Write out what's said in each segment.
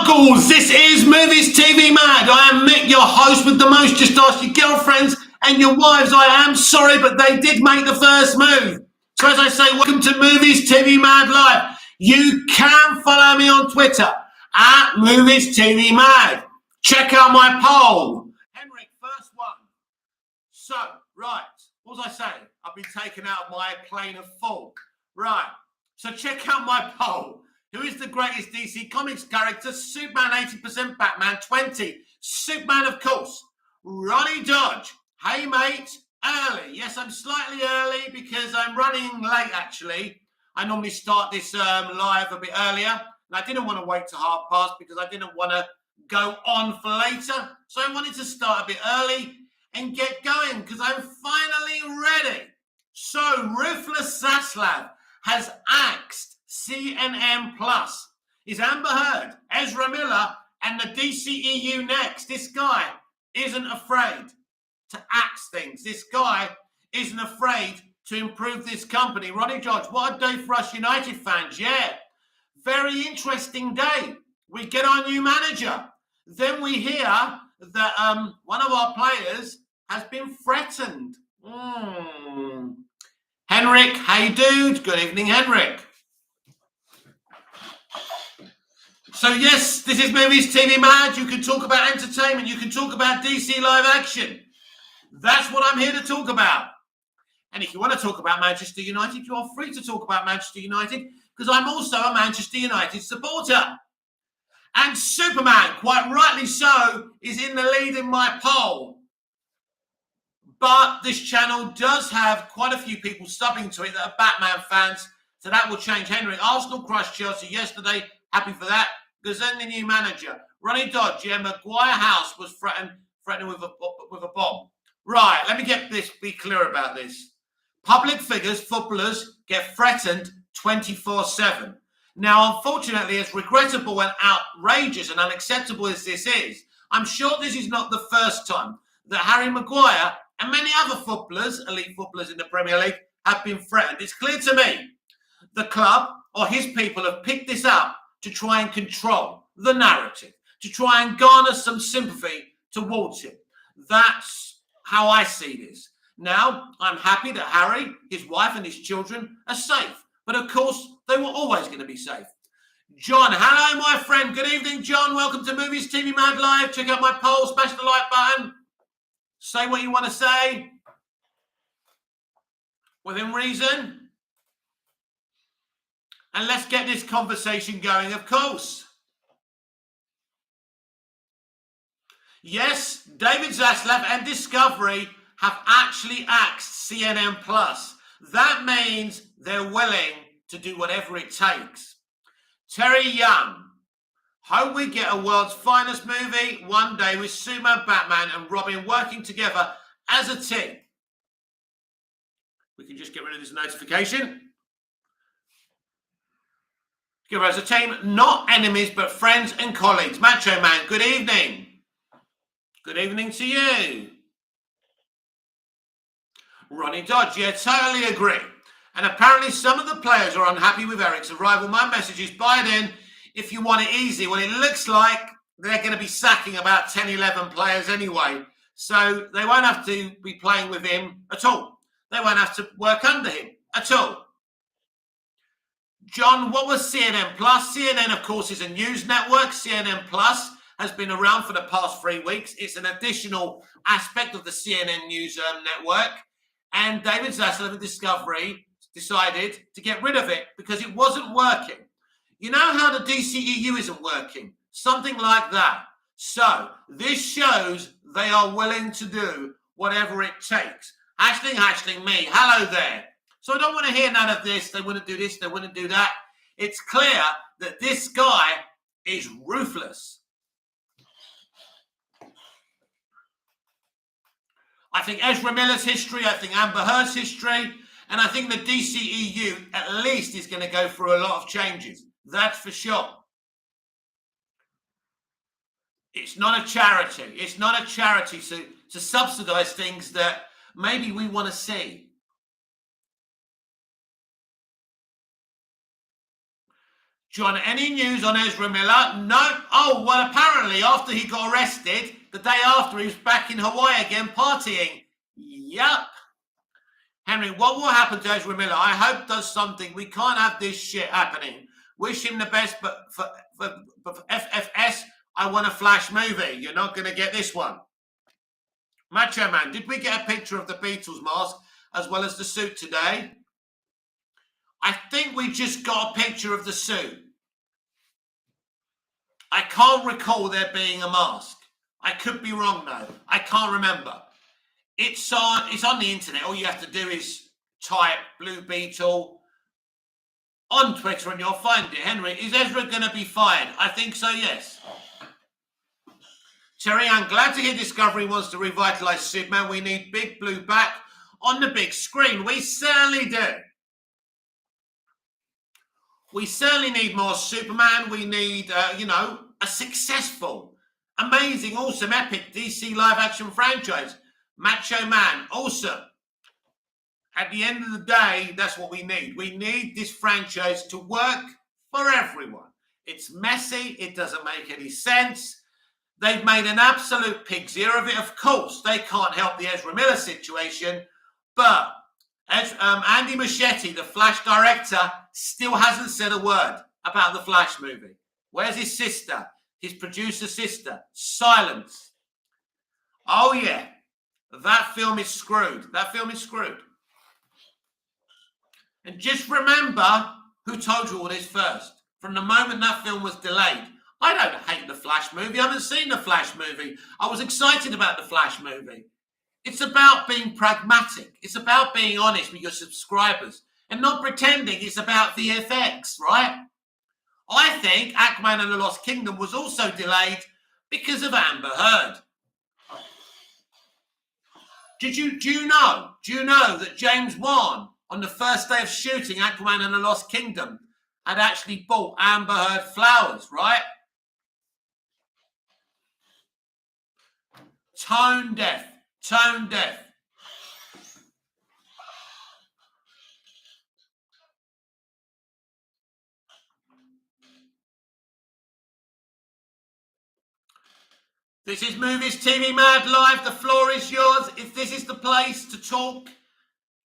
Muggles, this is Movies TV Mad. I am Mick, your host with the most. Just ask your girlfriends and your wives. I am sorry, but they did make the first move. So as I say, welcome to Movies TV Mad Live. You can follow me on Twitter at Movies TV Mad. Check out my poll. Henrik, first one. So, right, what was I saying? I've been taken out of my plane of thought. Right, so check out my poll. Who is the greatest DC Comics character? Superman 80%, Batman 20. Superman, of course. Ronnie Dodge. Hey, mate. Early. Yes, I'm slightly early because I'm running late, actually. I normally start this live a bit earlier. And I didn't want to wait till past because I didn't want to go on for later. So I wanted to start a bit early and get going because I'm finally ready. So, ruthless Saslav has axed CNN Plus. Is Amber Heard, Ezra Miller, and the DCEU next? This guy isn't afraid to axe things. This guy isn't afraid to improve this company. Ronnie Dodge, what a day for us United fans. Yeah, very interesting day. We get our new manager. Then we hear that one of our players has been threatened. Henrik, hey dude. Good evening, Henrik. So yes, this is Movies TV Mad. You can talk about entertainment. You can talk about DC live action. That's what I'm here to talk about. And if you want to talk about Manchester United, you are free to talk about Manchester United because I'm also a Manchester United supporter. And Superman, quite rightly so, is in the lead in my poll. But this channel does have quite a few people subbing to it that are Batman fans. So that will change. Henry, Arsenal crushed Chelsea yesterday. Happy for that. Gazan, the new manager. Ronnie Dodge, yeah, Maguire House was threatened with a bomb. Right, let me be clear about this. Public figures, footballers, get threatened 24/7. Now, unfortunately, as regrettable and outrageous and unacceptable as this is, I'm sure this is not the first time that Harry Maguire and many other footballers, elite footballers in the Premier League, have been threatened. It's clear to me the club or his people have picked this up to try and control the narrative, to try and garner some sympathy towards him. That's how I see this. Now, I'm happy that Harry, his wife and his children are safe. But of course, they were always going to be safe. John, hello, my friend. Good evening, John. Welcome to Movies TV Mad Live. Check out my poll. Smash the like button. Say what you want to say. Within reason. And let's get this conversation going, of course. Yes, David Zaslav and Discovery have actually axed CNN Plus. That means they're willing to do whatever it takes. Terry Young, hope we get a world's finest movie one day with Superman, Batman, and Robin working together as a team. We can just get rid of this notification. Together as a team, not enemies, but friends and colleagues. Macho Man, good evening. Good evening to you. Ronnie Dodge, yeah, totally agree. And apparently some of the players are unhappy with Eric's arrival. My message is buy it in if you want it easy. Well, it looks like they're going to be sacking about 10, 11 players anyway. So they won't have to be playing with him at all. They won't have to work under him at all. John, what was CNN Plus? CNN, of course, is a news network. CNN Plus has been around for the past 3 weeks. It's an additional aspect of the CNN news network. And David Zaslav and Discovery decided to get rid of it because it wasn't working. You know how the DCEU isn't working? Something like that. So this shows they are willing to do whatever it takes. Hashling me. Hello there. So I don't want to hear none of this. They wouldn't do this. They wouldn't do that. It's clear that this guy is ruthless. I think Ezra Miller's history, I think Amber Heard's history, and I think the DCEU at least is going to go through a lot of changes. That's for sure. It's not a charity. It's not a charity to subsidize things that maybe we want to see. John, any news on Ezra Miller? No. Oh, well, apparently after he got arrested, the day after he was back in Hawaii again partying. Yup. Henry, what will happen to Ezra Miller? I hope does something. We can't have this shit happening. Wish him the best, but for FFS, I want a Flash movie. You're not going to get this one. Macho Man, did we get a picture of the Beatles mask as well as the suit today? I think we just got a picture of the suit. I can't recall there being a mask. I could be wrong though. I can't remember. It's on the internet. All you have to do is type Blue Beetle on Twitter and you'll find it. Henry, is Ezra going to be fired? I think so, yes. Terry, I'm glad to hear Discovery wants to revitalise Superman. We need Big Blue back on the big screen. We certainly do. We certainly need more Superman. We need, a successful, amazing, awesome, epic DC live-action franchise. Macho Man, awesome. At the end of the day, that's what we need. We need this franchise to work for everyone. It's messy. It doesn't make any sense. They've made an absolute pig's ear of it. Of course, they can't help the Ezra Miller situation, but Andy Muschietti, the Flash director, still hasn't said a word about the Flash movie. Where's his sister? His producer sister? Silence. Oh, yeah. That film is screwed. That film is screwed. And just remember who told you all this first. From the moment that film was delayed. I don't hate the Flash movie. I haven't seen the Flash movie. I was excited about the Flash movie. It's about being pragmatic. It's about being honest with your subscribers and not pretending it's about VFX, right? I think Aquaman and the Lost Kingdom was also delayed because of Amber Heard. Do you know that James Wan, on the first day of shooting Aquaman and the Lost Kingdom, had actually bought Amber Heard flowers, right? Tone deaf. Tone deaf. This is Movies TV Mad Live. The floor is yours. If this is the place to talk,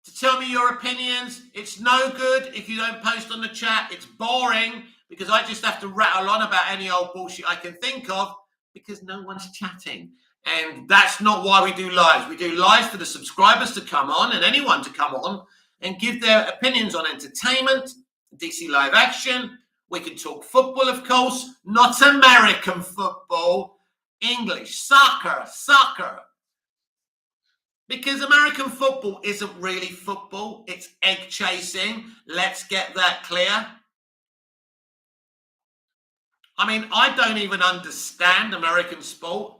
to tell me your opinions, it's no good if you don't post on the chat. It's boring because I just have to rattle on about any old bullshit I can think of because no one's chatting. And that's not why we do lives. We do lives for the subscribers to come on and anyone to come on and give their opinions on entertainment, DC live action. We can talk football, of course, not American football. English, soccer. Because American football isn't really football. It's egg chasing. Let's get that clear. I mean, I don't even understand American sport.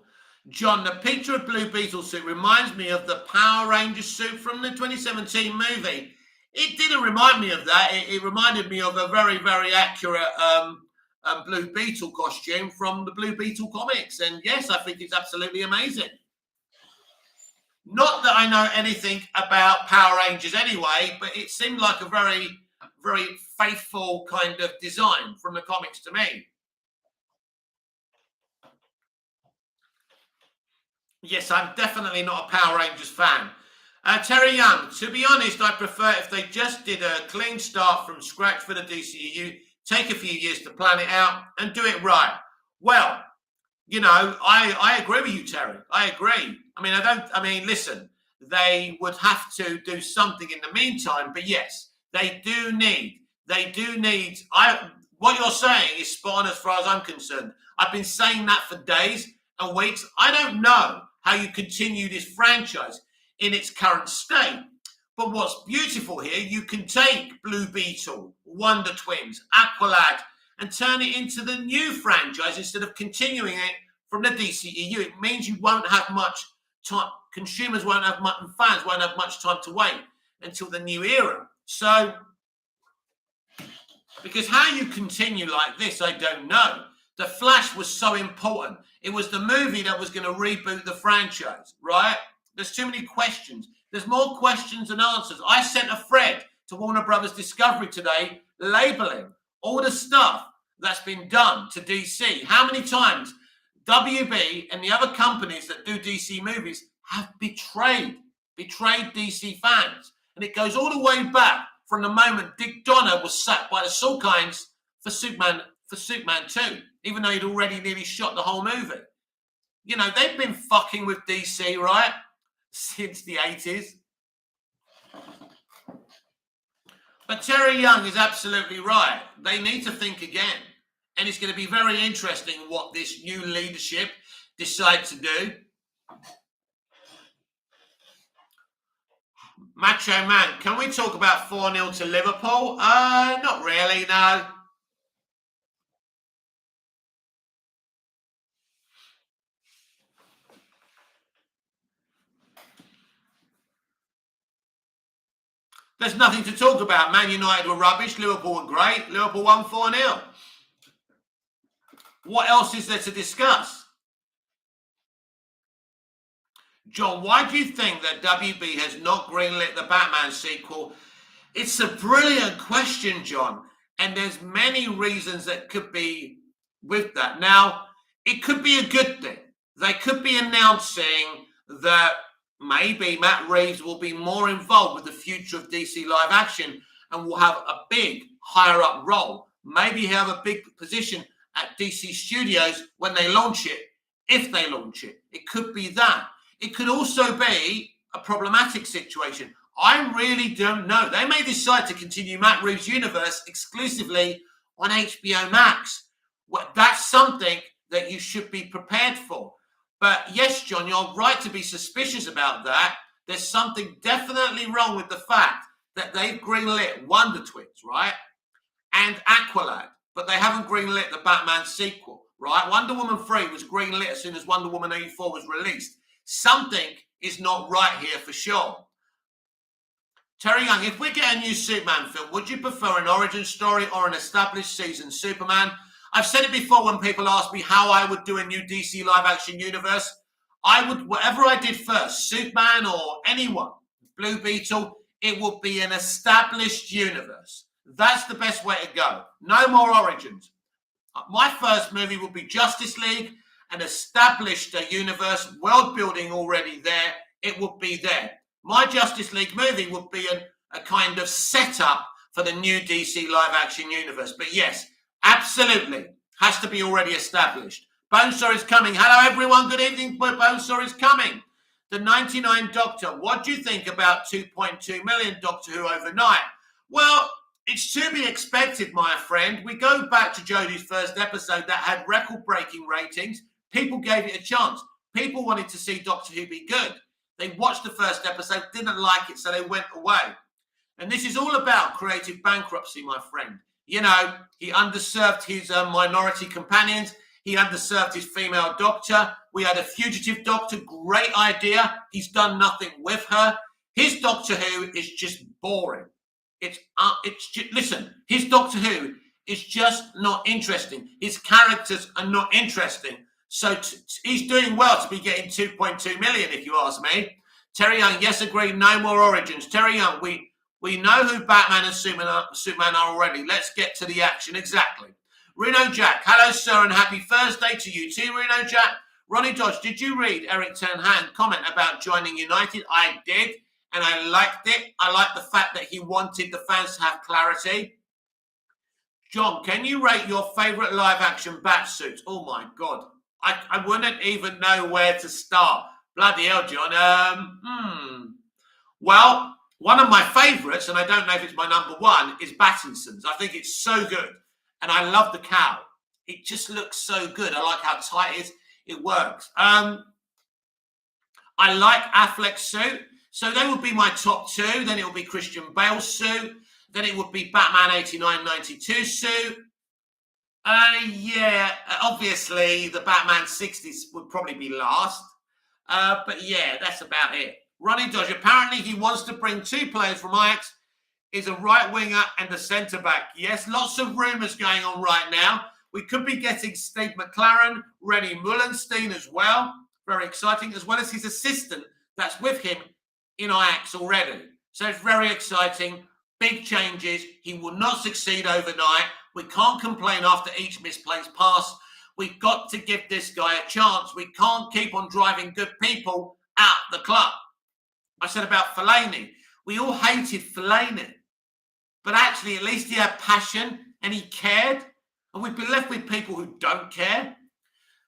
John, the picture of Blue Beetle suit reminds me of the Power Rangers suit from the 2017 movie. It didn't remind me of that. It reminded me of a very, very accurate Blue Beetle costume from the Blue Beetle comics. And yes, I think it's absolutely amazing. Not that I know anything about Power Rangers anyway, but it seemed like a very, very faithful kind of design from the comics to me. Yes, I'm definitely not a Power Rangers fan. Terry Young, to be honest, I prefer if they just did a clean start from scratch for the DCEU, take a few years to plan it out and do it right. Well, you know, I agree with you, Terry. I agree. Listen, they would have to do something in the meantime, but yes, they do need, what you're saying is spot on as far as I'm concerned. I've been saying that for days and weeks. I don't know how you continue this franchise in its current state. But what's beautiful here, you can take Blue Beetle, Wonder Twins, Aqualad, and turn it into the new franchise instead of continuing it from the DCEU. It means you won't have much time, consumers won't have much, and fans won't have much time to wait until the new era. So, because how you continue like this, I don't know. The Flash was so important. It was the movie that was going to reboot the franchise, right? There's too many questions. There's more questions than answers. I sent a thread to Warner Brothers Discovery today labeling all the stuff that's been done to DC. How many times WB and the other companies that do DC movies have betrayed DC fans? And it goes all the way back from the moment Dick Donner was sacked by the Salkinds for Superman 2, even though he'd already nearly shot the whole movie. You know, they've been fucking with DC, right? Since the 80s. But Terry Young is absolutely right. They need to think again. And it's going to be very interesting what this new leadership decide to do. Macho Man, can we talk about 4-0 to Liverpool? Not really, no. There's nothing to talk about. Man United were rubbish. Liverpool were great. Liverpool won 4-0. What else is there to discuss? John, why do you think that WB has not greenlit the Batman sequel? It's a brilliant question, John. And there's many reasons that could be with that. Now, it could be a good thing. They could be announcing that maybe Matt Reeves will be more involved with the future of DC live action and will have a big higher up role. Maybe he'll have a big position at DC Studios when they launch it, if they launch it. It could be that. It could also be a problematic situation. I really don't know. They may decide to continue Matt Reeves' universe exclusively on HBO Max. Well, that's something that you should be prepared for. But yes, John, you're right to be suspicious about that. There's something definitely wrong with the fact that they've greenlit Wonder Twins, right? And Aqualad, but they haven't greenlit the Batman sequel, right? Wonder Woman 3 was greenlit as soon as Wonder Woman 84 was released. Something is not right here for sure. Terry Young, if we get a new Superman film, would you prefer an origin story or an established season Superman? I've said it before when people ask me how I would do a new DC live-action universe. I would, whatever I did first, Superman or anyone, Blue Beetle, it would be an established universe. That's the best way to go. No more origins. My first movie would be Justice League, an established universe, world building already there. It would be there. My Justice League movie would be a kind of setup for the new DC live-action universe. But yes, absolutely. Has to be already established. Bonesaw is coming. Hello, everyone. Good evening. Bonesaw is coming. The 99 Doctor. What do you think about 2.2 million Doctor Who overnight? Well, it's to be expected, my friend. We go back to Jodie's first episode that had record-breaking ratings. People gave it a chance. People wanted to see Doctor Who be good. They watched the first episode, didn't like it, so they went away. And this is all about creative bankruptcy, my friend. You know, he underserved his minority companions. He underserved his female doctor. We had a fugitive doctor. Great idea. He's done nothing with her. His Doctor Who is just boring. Listen, his Doctor Who is just not interesting. His characters are not interesting. So he's doing well to be getting 2.2 million, if you ask me. Terry Young, yes, agree. No more origins. Terry Young, we know who Batman and Superman are already. Let's get to the action. Exactly. Reno Jack, hello, sir, and happy Thursday to you too, Reno Jack. Ronnie Dodge, did you read Eric Tenhan's comment about joining United? I did, and I liked it. I liked the fact that he wanted the fans to have clarity. John, can you rate your favourite live-action Batsuit? Oh, my God. I wouldn't even know where to start. Bloody hell, John. Well, one of my favourites, and I don't know if it's my number one, is Battinson's. I think it's so good. And I love the cowl. It just looks so good. I like how tight it is. It works. I like Affleck's suit. So they would be my top two. Then it would be Christian Bale's suit. Then it would be Batman 89-92 suit. Yeah, obviously the Batman 60s would probably be last. But yeah, that's about it. Ronnie Dodge, apparently he wants to bring two players from Ajax. Is a right winger and a centre back. Yes, lots of rumours going on right now. We could be getting Steve McLaren, Rennie Mullenstein as well. Very exciting, as well as his assistant that's with him in Ajax already. So it's very exciting. Big changes. He will not succeed overnight. We can't complain after each misplaced pass. We've got to give this guy a chance. We can't keep on driving good people out the club. I said about Fellaini. We all hated Fellaini. But actually, at least he had passion and he cared. And we've been left with people who don't care.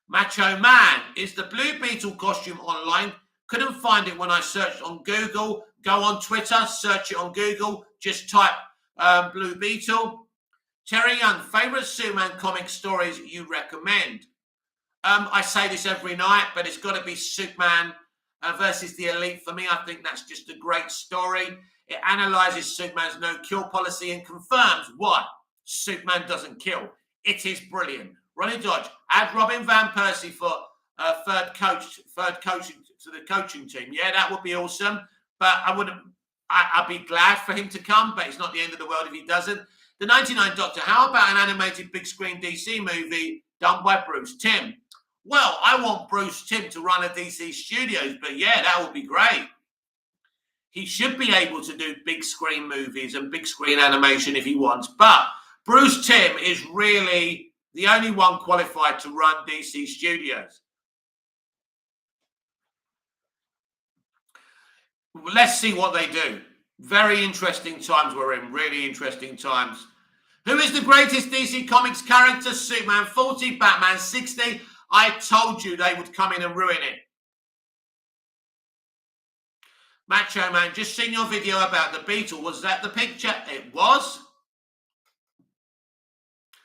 Macho Man, is the Blue Beetle costume online? Couldn't find it when I searched on Google. Go on Twitter, search it on Google. Just type Blue Beetle. Terry Young, favourite Superman comic stories you recommend? I say this every night, but it's got to be Superman versus the Elite. For me, I think that's just a great story. It analyses Superman's no-kill policy and confirms why Superman doesn't kill. It is brilliant. Ronnie Dodge, add Robin Van Persie for third coach to the coaching team. Yeah, that would be awesome. But I'd be glad for him to come, but it's not the end of the world if he doesn't. The 99 Doctor, how about an animated big screen DC movie done by Bruce Timm? Well, I want Bruce Timm to run a DC Studios, but yeah, that would be great. He should be able to do big screen movies and big screen animation if he wants, but Bruce Timm is really the only one qualified to run DC Studios. Let's see what they do. Very interesting times we're in. Really interesting times. Who is the greatest DC Comics character? Superman 40, Batman 60. I told you they would come in and ruin it. Macho Man, just seen your video about the Beetle. Was that the picture? It was.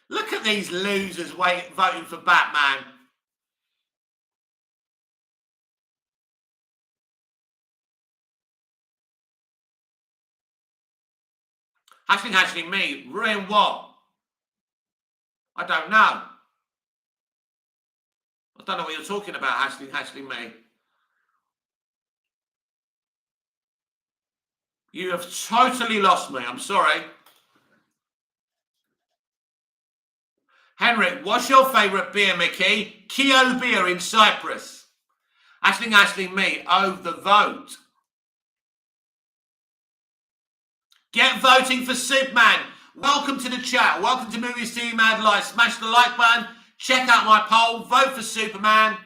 Look at these losers voting for Batman. Hashling me. Ruin what? I don't know. I don't know what you're talking about, hashling me. You have totally lost me. I'm sorry. Henrik, what's your favourite beer, Mickey? Keo beer in Cyprus. Hashling me. Oh, the vote. Get voting for Superman. Welcome to the chat. Welcome to Movies TV Mad Live. Smash the like button. Check out my poll. Vote for Superman.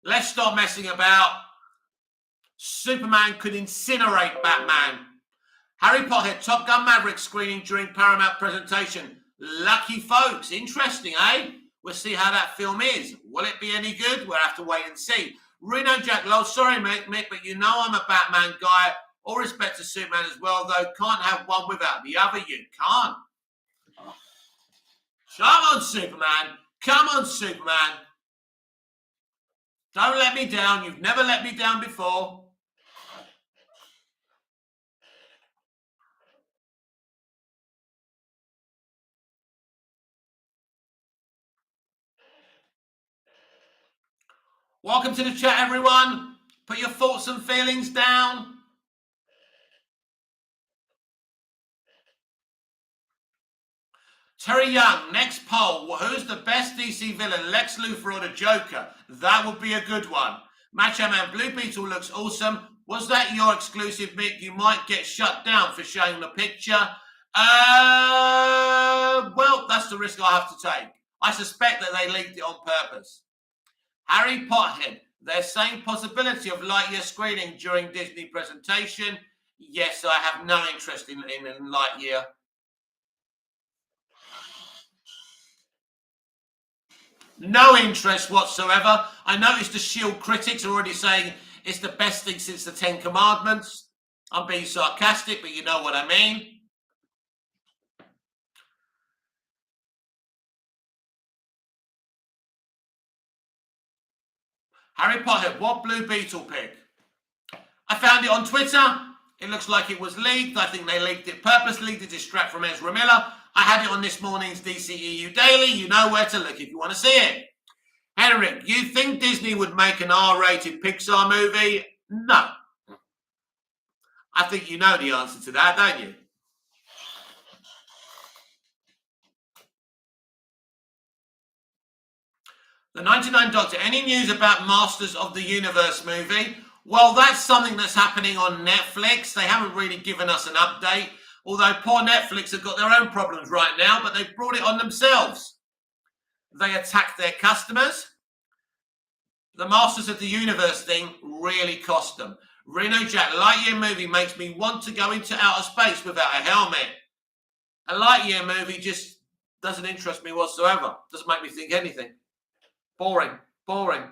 Let's stop messing about. Superman could incinerate Batman. Harry Potter, Top Gun Maverick screening during Paramount presentation. Lucky folks. Interesting, eh? We'll see how that film is. Will it be any good? We'll have to wait and see. Reno Jack Lowe, sorry, Mick, but you know I'm a Batman guy. All respect to Superman as well, though. Can't have one without the other. You can't. Come on, Superman. Come on, Superman. Don't let me down. You've never let me down before. Welcome to the chat, everyone. Put your thoughts and feelings down. Terry Young, next poll. Who's the best DC villain, Lex Luthor or the Joker? That would be a good one. Macho Man, Blue Beetle looks awesome. Was that your exclusive, Mick? You might get shut down for showing the picture. Well, that's the risk I have to take. I suspect that they leaked it on purpose. Harry Pothead, there's same possibility of Lightyear screening during Disney presentation. Yes, I have no interest in Lightyear. No interest whatsoever. I noticed the S.H.I.E.L.D. critics are already saying it's the best thing since the Ten Commandments. I'm being sarcastic, but you know what I mean. Harry Potter, what Blue Beetle pick? I found it on Twitter. It looks like it was leaked. I think they leaked it purposely to distract from Ezra Miller. I had it on this morning's DCEU Daily. You know where to look if you want to see it. Henrik, you think Disney would make an R-rated Pixar movie? No. I think you know the answer to that, don't you? The 99 Doctor, any news about Masters of the Universe movie? Well, that's something that's happening on Netflix. They haven't really given us an update. Although poor Netflix have got their own problems right now, but they've brought it on themselves. They attack their customers. The Masters of the Universe thing really cost them. Reno Jack Lightyear movie makes me want to go into outer space without a helmet. A Lightyear movie just doesn't interest me whatsoever. Doesn't make me think anything. Boring. Boring.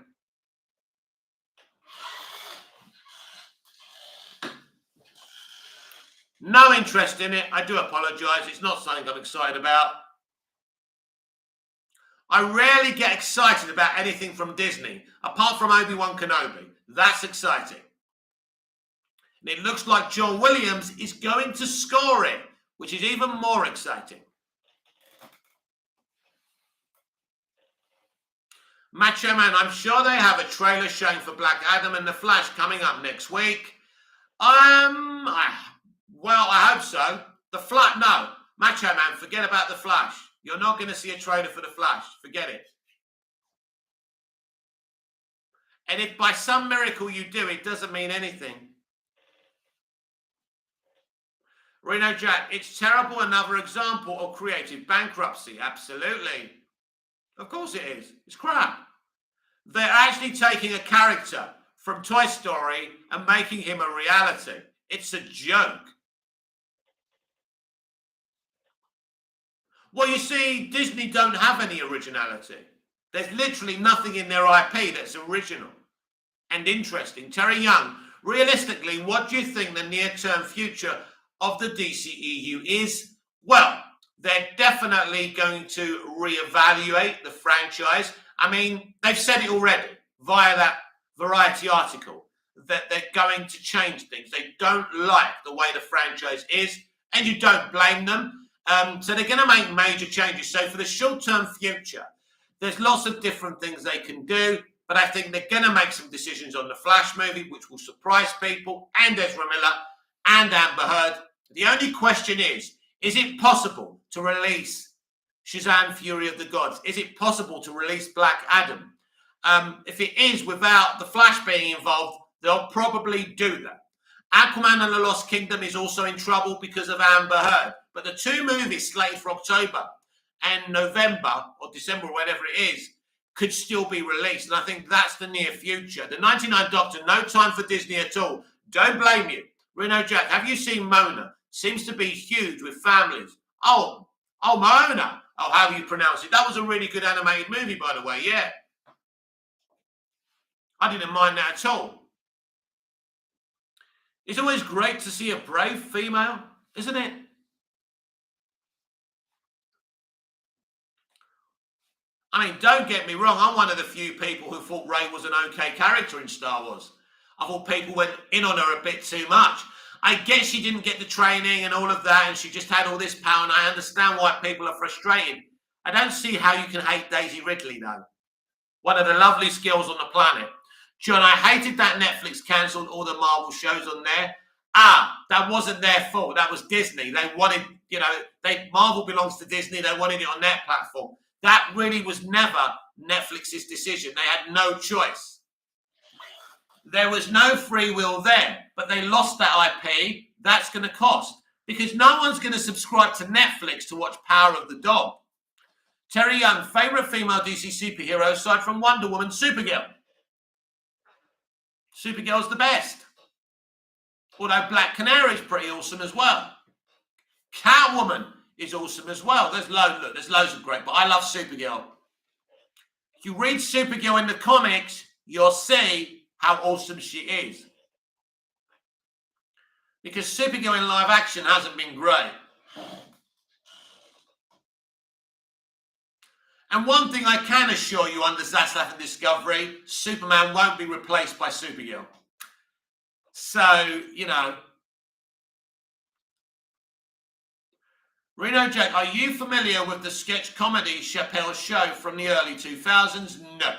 No interest in it. I do apologise. It's not something I'm excited about. I rarely get excited about anything from Disney, apart from Obi-Wan Kenobi. That's exciting. And it looks like John Williams is going to score it, which is even more exciting. Macho Man, I'm sure they have a trailer showing for Black Adam and The Flash coming up next week. Well, I hope so. The Flash, no. Macho Man, forget about The Flash. You're not going to see a trailer for The Flash. Forget it. And if by some miracle you do, it doesn't mean anything. Reno Jack, it's terrible. Another example of creative bankruptcy. Absolutely. Of course it is. It's crap. They're actually taking a character from Toy Story and making him a reality. It's a joke. Well, you see, Disney don't have any originality. There's literally nothing in their IP that's original and interesting. Terry Young, realistically, what do you think the near-term future of the DCEU is? Well, they're definitely going to reevaluate the franchise. I mean, they've said it already via that Variety article that they're going to change things. They don't like the way the franchise is, and you don't blame them. So they're going to make major changes. So for the short-term future, there's lots of different things they can do, but I think they're going to make some decisions on the Flash movie, which will surprise people, and Ezra Miller, and Amber Heard. The only question is it possible to release Shazam! Fury of the Gods? Is it possible to release Black Adam? If it is without the Flash being involved, they'll probably do that. Aquaman and the Lost Kingdom is also in trouble because of Amber Heard. But the two movies slated for October and November or December, whatever it is, could still be released. And I think that's the near future. The 99 Doctor, no time for Disney at all. Don't blame you. Reno Jack, have you seen Mona? Seems to be huge with families. Oh, Mona. Oh, how you pronounce it. That was a really good animated movie, by the way, yeah. I didn't mind that at all. It's always great to see a brave female, isn't it? I mean, don't get me wrong. I'm one of the few people who thought Rey was an okay character in Star Wars. I thought people went in on her a bit too much. I guess she didn't get the training and all of that, and she just had all this power, and I understand why people are frustrated. I don't see how you can hate Daisy Ridley, though. One of the loveliest girls on the planet. John, I hated that Netflix cancelled all the Marvel shows on there. That wasn't their fault. That was Disney. They wanted, Marvel belongs to Disney. They wanted it on their platform. That really was never Netflix's decision. They had no choice. There was no free will there, but they lost that IP. That's going to cost because no one's going to subscribe to Netflix to watch Power of the Dog. Terry Young, favorite female DC superhero aside from Wonder Woman, Supergirl. Supergirl's the best. Although Black Canary is pretty awesome as well. Catwoman is awesome as well. There's loads of great, but I love Supergirl. If you read Supergirl in the comics, you'll see how awesome she is. Because Supergirl in live action hasn't been great. And one thing I can assure you under Saslav and Discovery, Superman won't be replaced by Supergirl. So, Reno Jack, are you familiar with the sketch comedy Chappelle's Show from the early 2000s? No.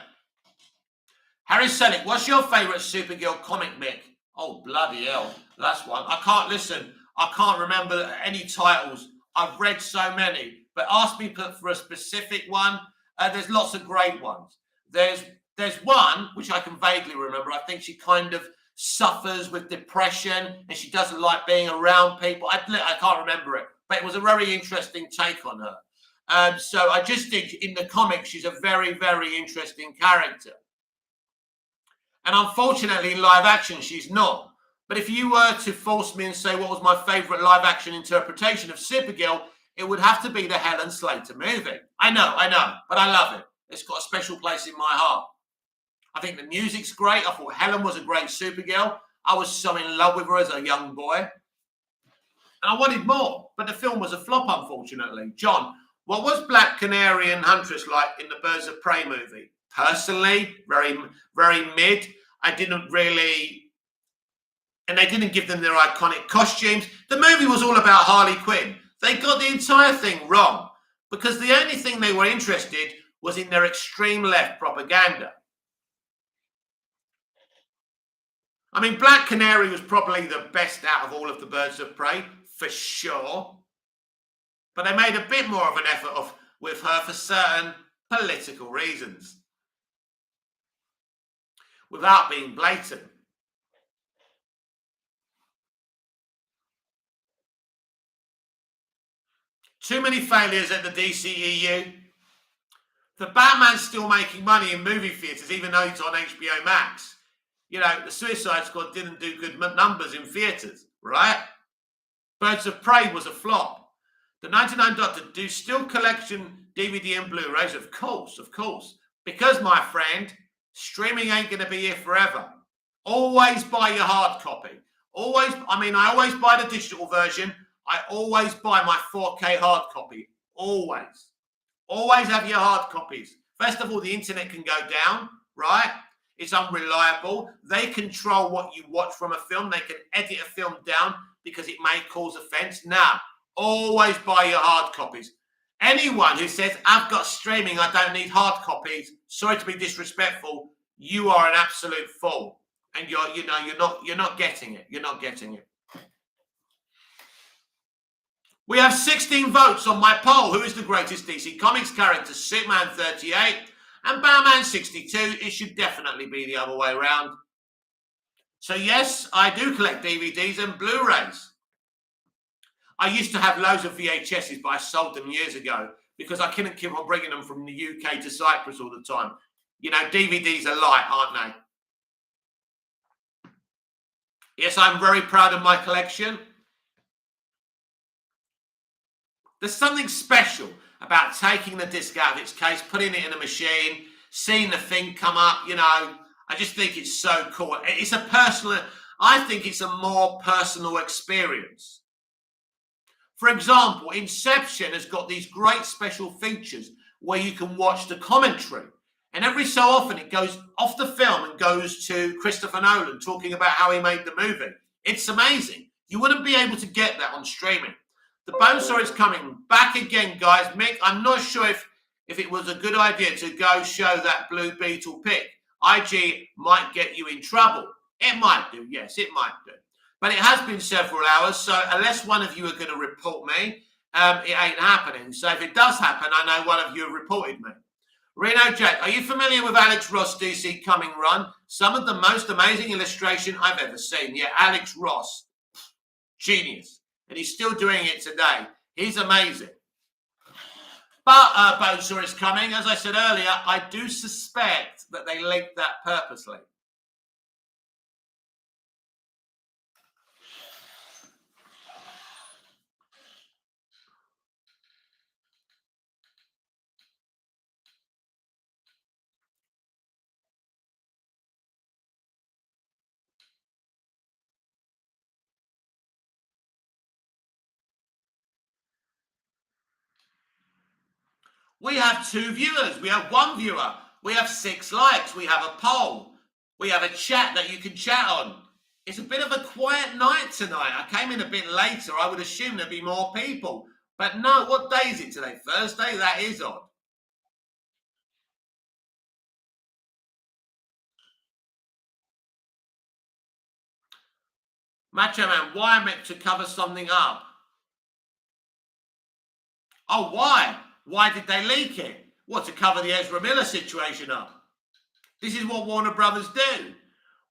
Harry Selick, what's your favourite Supergirl comic, Mick? Oh, bloody hell. That's one. I can't remember any titles. I've read so many. But ask me for a specific one. There's lots of great ones. There's one, which I can vaguely remember. I think she kind of suffers with depression and she doesn't like being around people. I can't remember it, but it was a very interesting take on her. So I just think in the comics, she's a very, very interesting character. And unfortunately, in live action, she's not. But if you were to force me and say what was my favourite live action interpretation of Supergirl, it would have to be the Helen Slater movie. I know, but I love it. It's got a special place in my heart. I think the music's great. I thought Helen was a great Supergirl. I was so in love with her as a young boy. And I wanted more, but the film was a flop, unfortunately. John, what was Black Canary and Huntress like in the Birds of Prey movie? Personally, very, very mid. I didn't really... And they didn't give them their iconic costumes. The movie was all about Harley Quinn. They got the entire thing wrong because the only thing they were interested was in their extreme left propaganda. I mean, Black Canary was probably the best out of all of the Birds of Prey, for sure. But they made a bit more of an effort with her for certain political reasons. Without being blatant. Too many failures at the DCEU. The Batman's still making money in movie theatres, even though it's on HBO Max. You know, the Suicide Squad didn't do good numbers in theatres, right? Birds of Prey was a flop. The 99 Doctor do still collection DVD and Blu-rays, of course. Because, my friend, streaming ain't going to be here forever. Always buy your hard copy. I always buy the digital version. I always buy my 4K hard copy. Always. Always have your hard copies. First of all, the internet can go down, right? It's unreliable. They control what you watch from a film. They can edit a film down because it may cause offense. Now, always buy your hard copies. Anyone who says, I've got streaming, I don't need hard copies, sorry to be disrespectful, you are an absolute fool. And you're not getting it. You're not getting it. We have 16 votes on my poll. Who is the greatest DC Comics character? Superman 38 and Batman 62. It should definitely be the other way around. So yes, I do collect DVDs and Blu-rays. I used to have loads of VHSs, but I sold them years ago because I couldn't keep on bringing them from the UK to Cyprus all the time. You know, DVDs are light, aren't they? Yes, I'm very proud of my collection. There's something special about taking the disc out of its case, putting it in a machine, seeing the thing come up, you know. I just think it's so cool. I think it's a more personal experience. For example, Inception has got these great special features where you can watch the commentary. And every so often it goes off the film and goes to Christopher Nolan talking about how he made the movie. It's amazing. You wouldn't be able to get that on streaming. The Bonesaw is coming back again, guys. Mick, I'm not sure if it was a good idea to go show that Blue Beetle pic. IG might get you in trouble. It might do, yes, it might do. But it has been several hours, so unless one of you are going to report me, it ain't happening. So if it does happen, I know one of you have reported me. Reno Jack, are you familiar with Alex Ross' DC Coming Run? Some of the most amazing illustration I've ever seen. Yeah, Alex Ross. Genius. And he's still doing it today. He's amazing. But Bonesaw is coming. As I said earlier, I do suspect that they leaked that purposely. We have 2 viewers. We have 1 viewer. We have 6 likes. We have a poll. We have a chat that you can chat on. It's a bit of a quiet night tonight. I came in a bit later. I would assume there'd be more people. But no, what day is it today? Thursday? That is odd. Macho Man, why am I meant to cover something up? Oh, why? Why did they leak it? What, to cover the Ezra Miller situation up? This is what Warner Brothers do.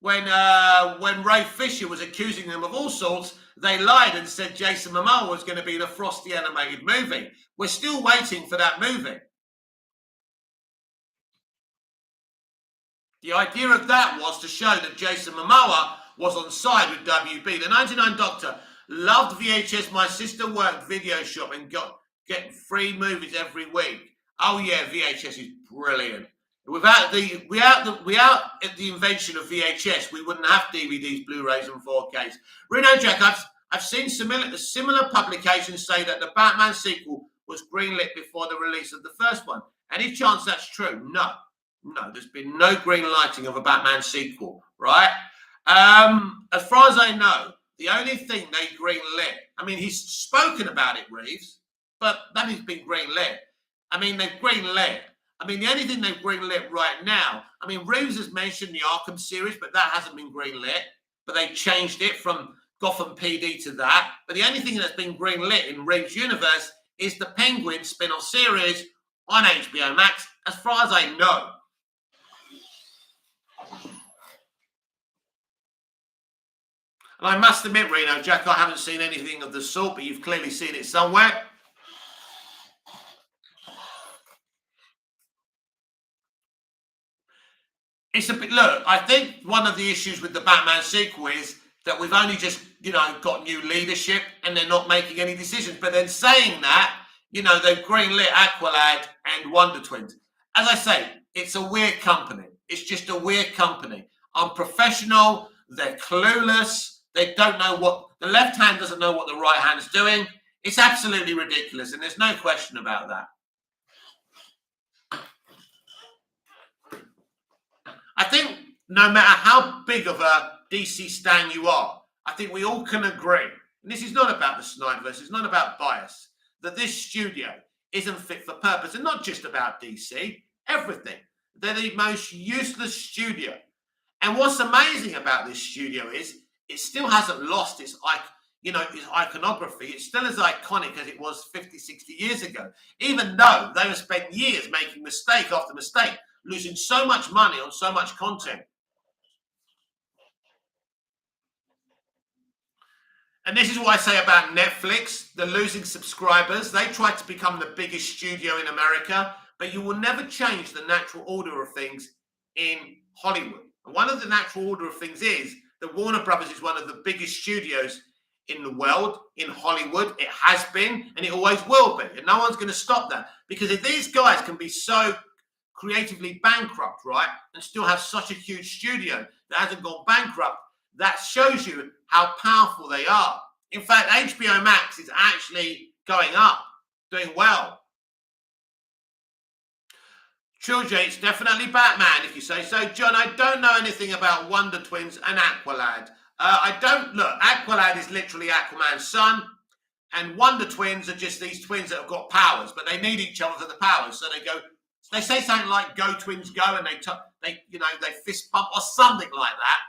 when Ray Fisher was accusing them of all sorts, they lied and said Jason Momoa was going to be in a Frosty animated movie. We're still waiting for that movie. The idea of that was to show that Jason Momoa was on side with WB. The 99 Doctor loved VHS. My sister worked video shop and get free movies every week. Oh yeah, VHS is brilliant. Without the invention of VHS, we wouldn't have DVDs, Blu-rays, and 4Ks. Reno Jack, I've seen similar publications say that the Batman sequel was greenlit before the release of the first one. Any chance that's true? No, there's been no green lighting of a Batman sequel, right? As far as I know, the only thing they greenlit, I mean, he's spoken about it, Reeves, but that has been greenlit. I mean, they've greenlit. I mean, the only thing they've greenlit right now, I mean, Reeves has mentioned the Arkham series, but that hasn't been greenlit. But they changed it from Gotham PD to that. But the only thing that's been greenlit in Reeves' universe is the Penguin spin-off series on HBO Max, as far as I know. And I must admit, Reno Jack, I haven't seen anything of the sort, but you've clearly seen it somewhere. It's a bit, look, I think one of the issues with the Batman sequel is that we've only just, got new leadership and they're not making any decisions. But then saying that, they've greenlit Aqualad and Wonder Twins. As I say, it's a weird company. It's just a weird company. Unprofessional, they're clueless, they don't know what, the left hand doesn't know what the right hand's doing. It's absolutely ridiculous, and there's no question about that. I think no matter how big of a DC stan you are, I think we all can agree, and this is not about the Snyderverse, it's not about bias, that this studio isn't fit for purpose, and not just about DC, everything. They're the most useless studio. And what's amazing about this studio is it still hasn't lost its iconography. It's still as iconic as it was 50, 60 years ago, even though they have spent years making mistake after mistake, losing so much money on so much content. And this is what I say about Netflix. They're losing subscribers. They tried to become the biggest studio in America, but you will never change the natural order of things in Hollywood. And one of the natural order of things is that Warner Brothers is one of the biggest studios in the world, in Hollywood. It has been, and it always will be. And no one's going to stop that. Because if these guys can be so creatively bankrupt, right, and still have such a huge studio that hasn't gone bankrupt, that shows you how powerful they are. In fact, HBO Max is actually going up, doing well. Children, it's definitely Batman, if you say so. John, I don't know anything about Wonder Twins and Aqualad. Aqualad is literally Aquaman's son, and Wonder Twins are just these twins that have got powers, but they need each other for the powers. So they say something like "Go Twins, go," and they fist pump or something like that.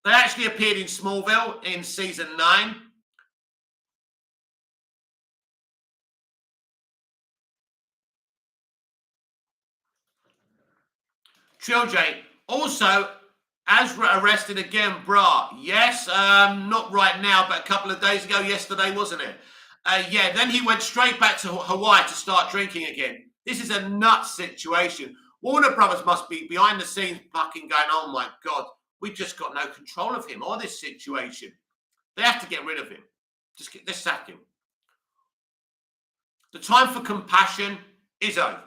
They actually appeared in Smallville in season 9. Trill J. Also, Ezra arrested again, brah. Yes, not right now, but a couple of days ago, yesterday, wasn't it? Then he went straight back to Hawaii to start drinking again. This is a nuts situation. Warner Brothers must be behind the scenes fucking going, oh my God, we just got no control of him or this situation. They have to get rid of him. Just sack him. The time for compassion is over.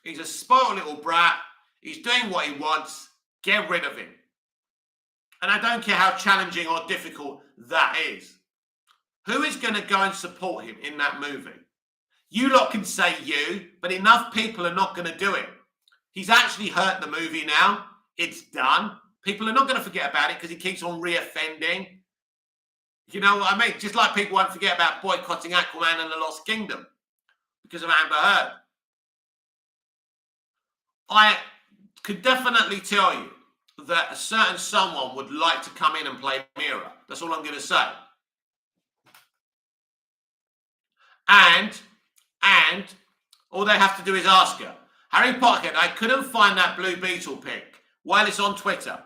He's a spoiled little brat. He's doing what he wants. Get rid of him. And I don't care how challenging or difficult that is. Who is going to go and support him in that movie? You lot can say you, but enough people are not going to do it. He's actually hurt the movie now. It's done. People are not going to forget about it because he keeps on reoffending. You know what I mean? Just like people won't forget about boycotting Aquaman and the Lost Kingdom because of Amber Heard. I could definitely tell you that a certain someone would like to come in and play Mira. That's all I'm going to say. And all they have to do is ask her. Harry Potter, I couldn't find that Blue Beetle pic. while it's on Twitter.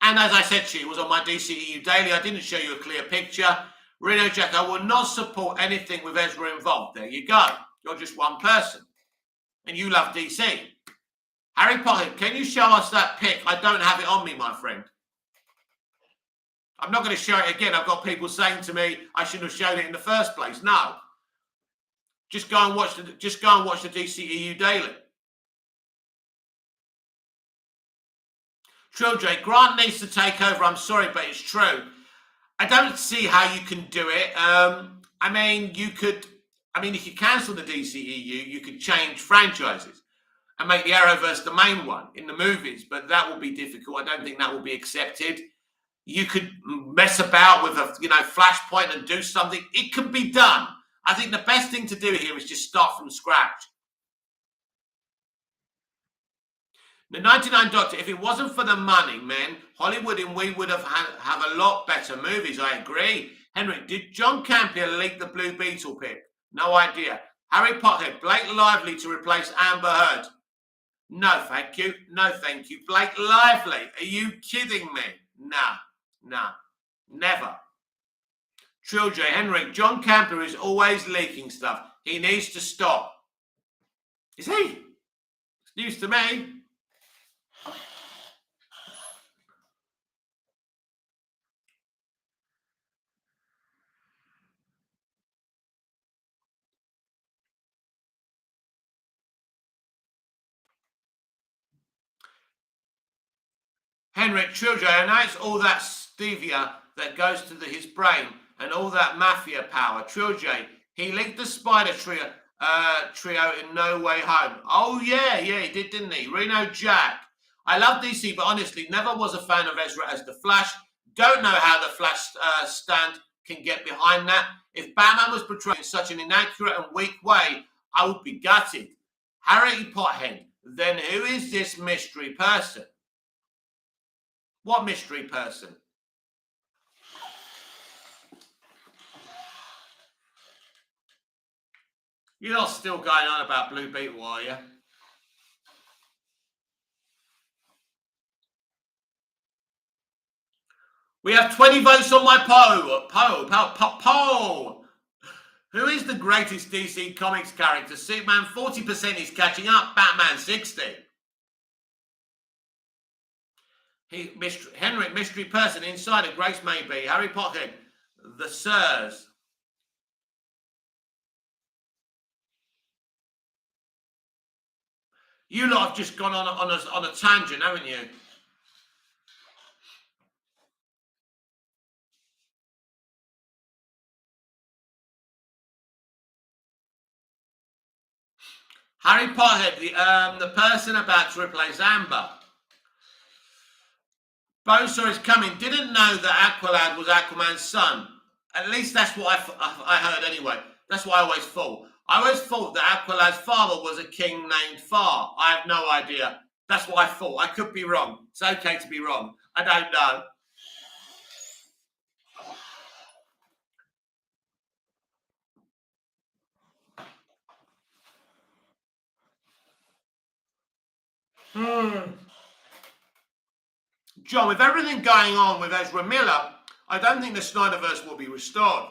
And as I said to you, it was on my DCEU Daily. I didn't show you a clear picture. Reno Jack, I will not support anything with Ezra involved. There you go. You're just one person. And you love DC. Harry Potter, can you show us that pic? I don't have it on me, my friend. I'm not going to show it again. I've got people saying to me I shouldn't have shown it in the first place. No. Just go and watch the DCEU Daily. Trilj, Grant needs to take over. I'm sorry, but it's true. I don't see how you can do it. I mean, if you cancel the DCEU, you could change franchises and make the Arrowverse the main one in the movies, but that will be difficult. I don't think that will be accepted. You could mess about with a Flashpoint and do something. It can be done. I think the best thing to do here is just start from scratch. The 99 Doctor, if it wasn't for the money, man, Hollywood and we would have a lot better movies. I agree. Henry, did John Campion leak the Blue Beetle pick? No idea. Harry Potter, Blake Lively to replace Amber Heard. No, thank you. No, thank you. Blake Lively. Are you kidding me? Nah. Never. Trilj, Henry, John Campion is always leaking stuff. He needs to stop. Is he? It's news to me. Henrik Trilj, I know it's all that stevia that goes to his brain and all that mafia power. Trilj, he linked the Spider trio in No Way Home. Oh, yeah, he did, didn't he? Reno Jack. I love DC, but honestly, never was a fan of Ezra as the Flash. Don't know how the Flash stand can get behind that. If Batman was portrayed in such an inaccurate and weak way, I would be gutted. Harry Pothead, then who is this mystery person? What mystery person? You're not still going on about Blue Beetle, are you? We have 20 votes on my poll. Who is the greatest DC Comics character? Superman, 40% is catching up. Batman, 60. Henrik, mystery person, insider, Grace maybe. Harry Potter, the Sirs. You lot have just gone on a tangent, haven't you? Harry Potter, the person about to replace Amber. Bonesaw is coming. Didn't know that Aqualad was Aquaman's son. At least that's what I heard anyway. That's what I always thought. I always thought that Aqualad's father was a king named Far. I have no idea. That's what I thought. I could be wrong. It's okay to be wrong. I don't know. John, with everything going on with Ezra Miller, I don't think the Snyderverse will be restored.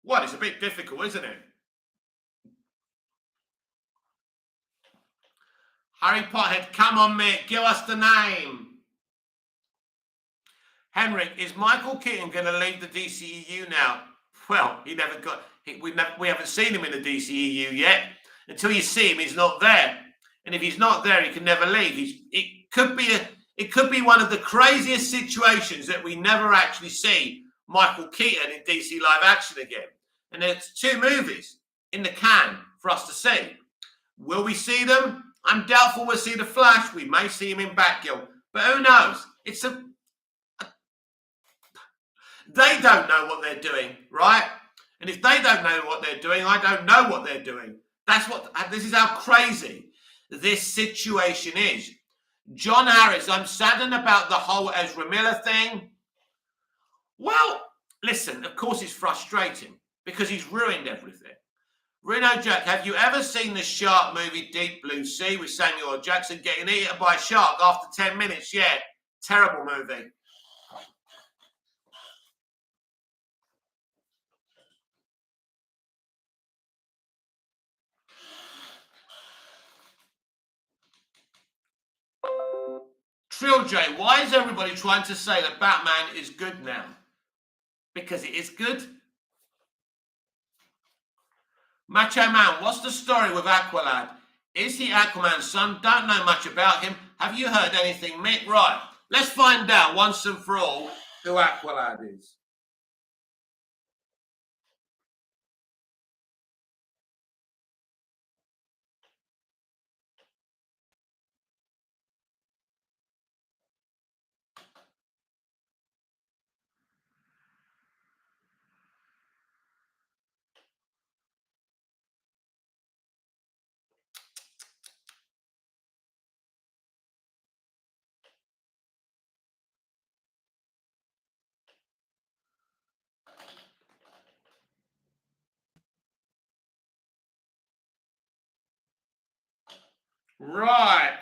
Well, it's a bit difficult, isn't it? Harry Potter, come on, Mick, give us the name. Henrik, is Michael Keaton going to leave the DCEU now? Well, he never got. We haven't seen him in the DCEU yet. Until you see him, he's not there. And if he's not there, he can never leave. It could be one of the craziest situations that we never actually see Michael Keaton in DC live action again. And there's 2 movies in the can for us to see. Will we see them? I'm doubtful we'll see the Flash. We may see him in Batgirl. But who knows? They don't know what they're doing, right? And if they don't know what they're doing, I don't know what they're doing. This is how crazy this situation is. John Harris, I'm saddened about the whole Ezra Miller thing. Well, listen, of course it's frustrating because he's ruined everything. Reno Jack, have you ever seen the shark movie Deep Blue Sea with Samuel L. Jackson getting eaten by a shark after 10 minutes? Yeah, terrible movie. Trill J, why is everybody trying to say that Batman is good now? Because it is good. Macho Man, what's the story with Aqualad? Is he Aquaman's son? Don't know much about him. Have you heard anything, Mick? Right, let's find out once and for all who Aqualad is. Right.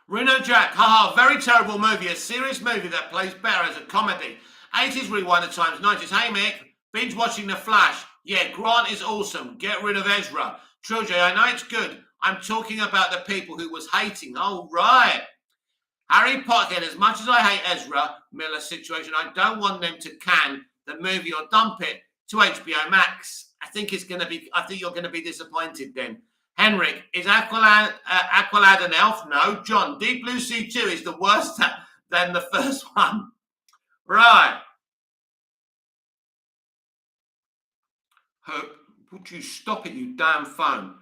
Reno Jack, haha, very terrible movie, a serious movie that plays better as a comedy. 80s rewind at times, 90s. Hey Mick, binge watching The Flash. Yeah, Grant is awesome. Get rid of Ezra. Trilogy, I know it's good. I'm talking about the people who was hating. Oh, right. Harry Potter, as much as I hate Ezra Miller's situation, I don't want them to can the movie or dump it to HBO Max. I think you're going to be disappointed then. Henrik, is Aqualad an elf? No. John, Deep Blue Sea 2 is the worse than the first one. Right. Would you stop it, you damn phone?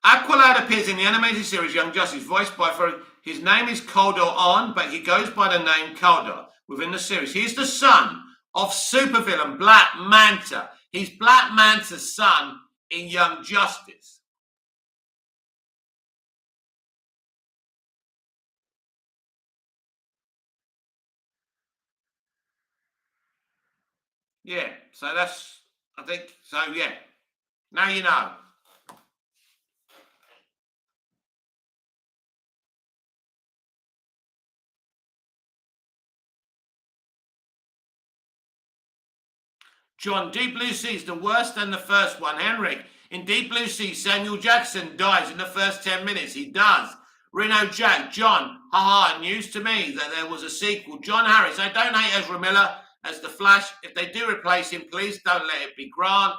Aqualad appears in the animated series Young Justice, voiced by his name is Kaldor On, but he goes by the name Kaldor within the series. He's the son of supervillain Black Manta. He's Black Manta's son in Young Justice. Yeah, so that's, I think, so yeah. Now you know. John, Deep Blue Sea is the worse than the first one. Henrik, in Deep Blue Sea, Samuel Jackson dies in the first 10 minutes. He does. Reno Jack, John, haha, news to me that there was a sequel. John Harris, I don't hate Ezra Miller as the Flash. If they do replace him, please don't let it be Grant.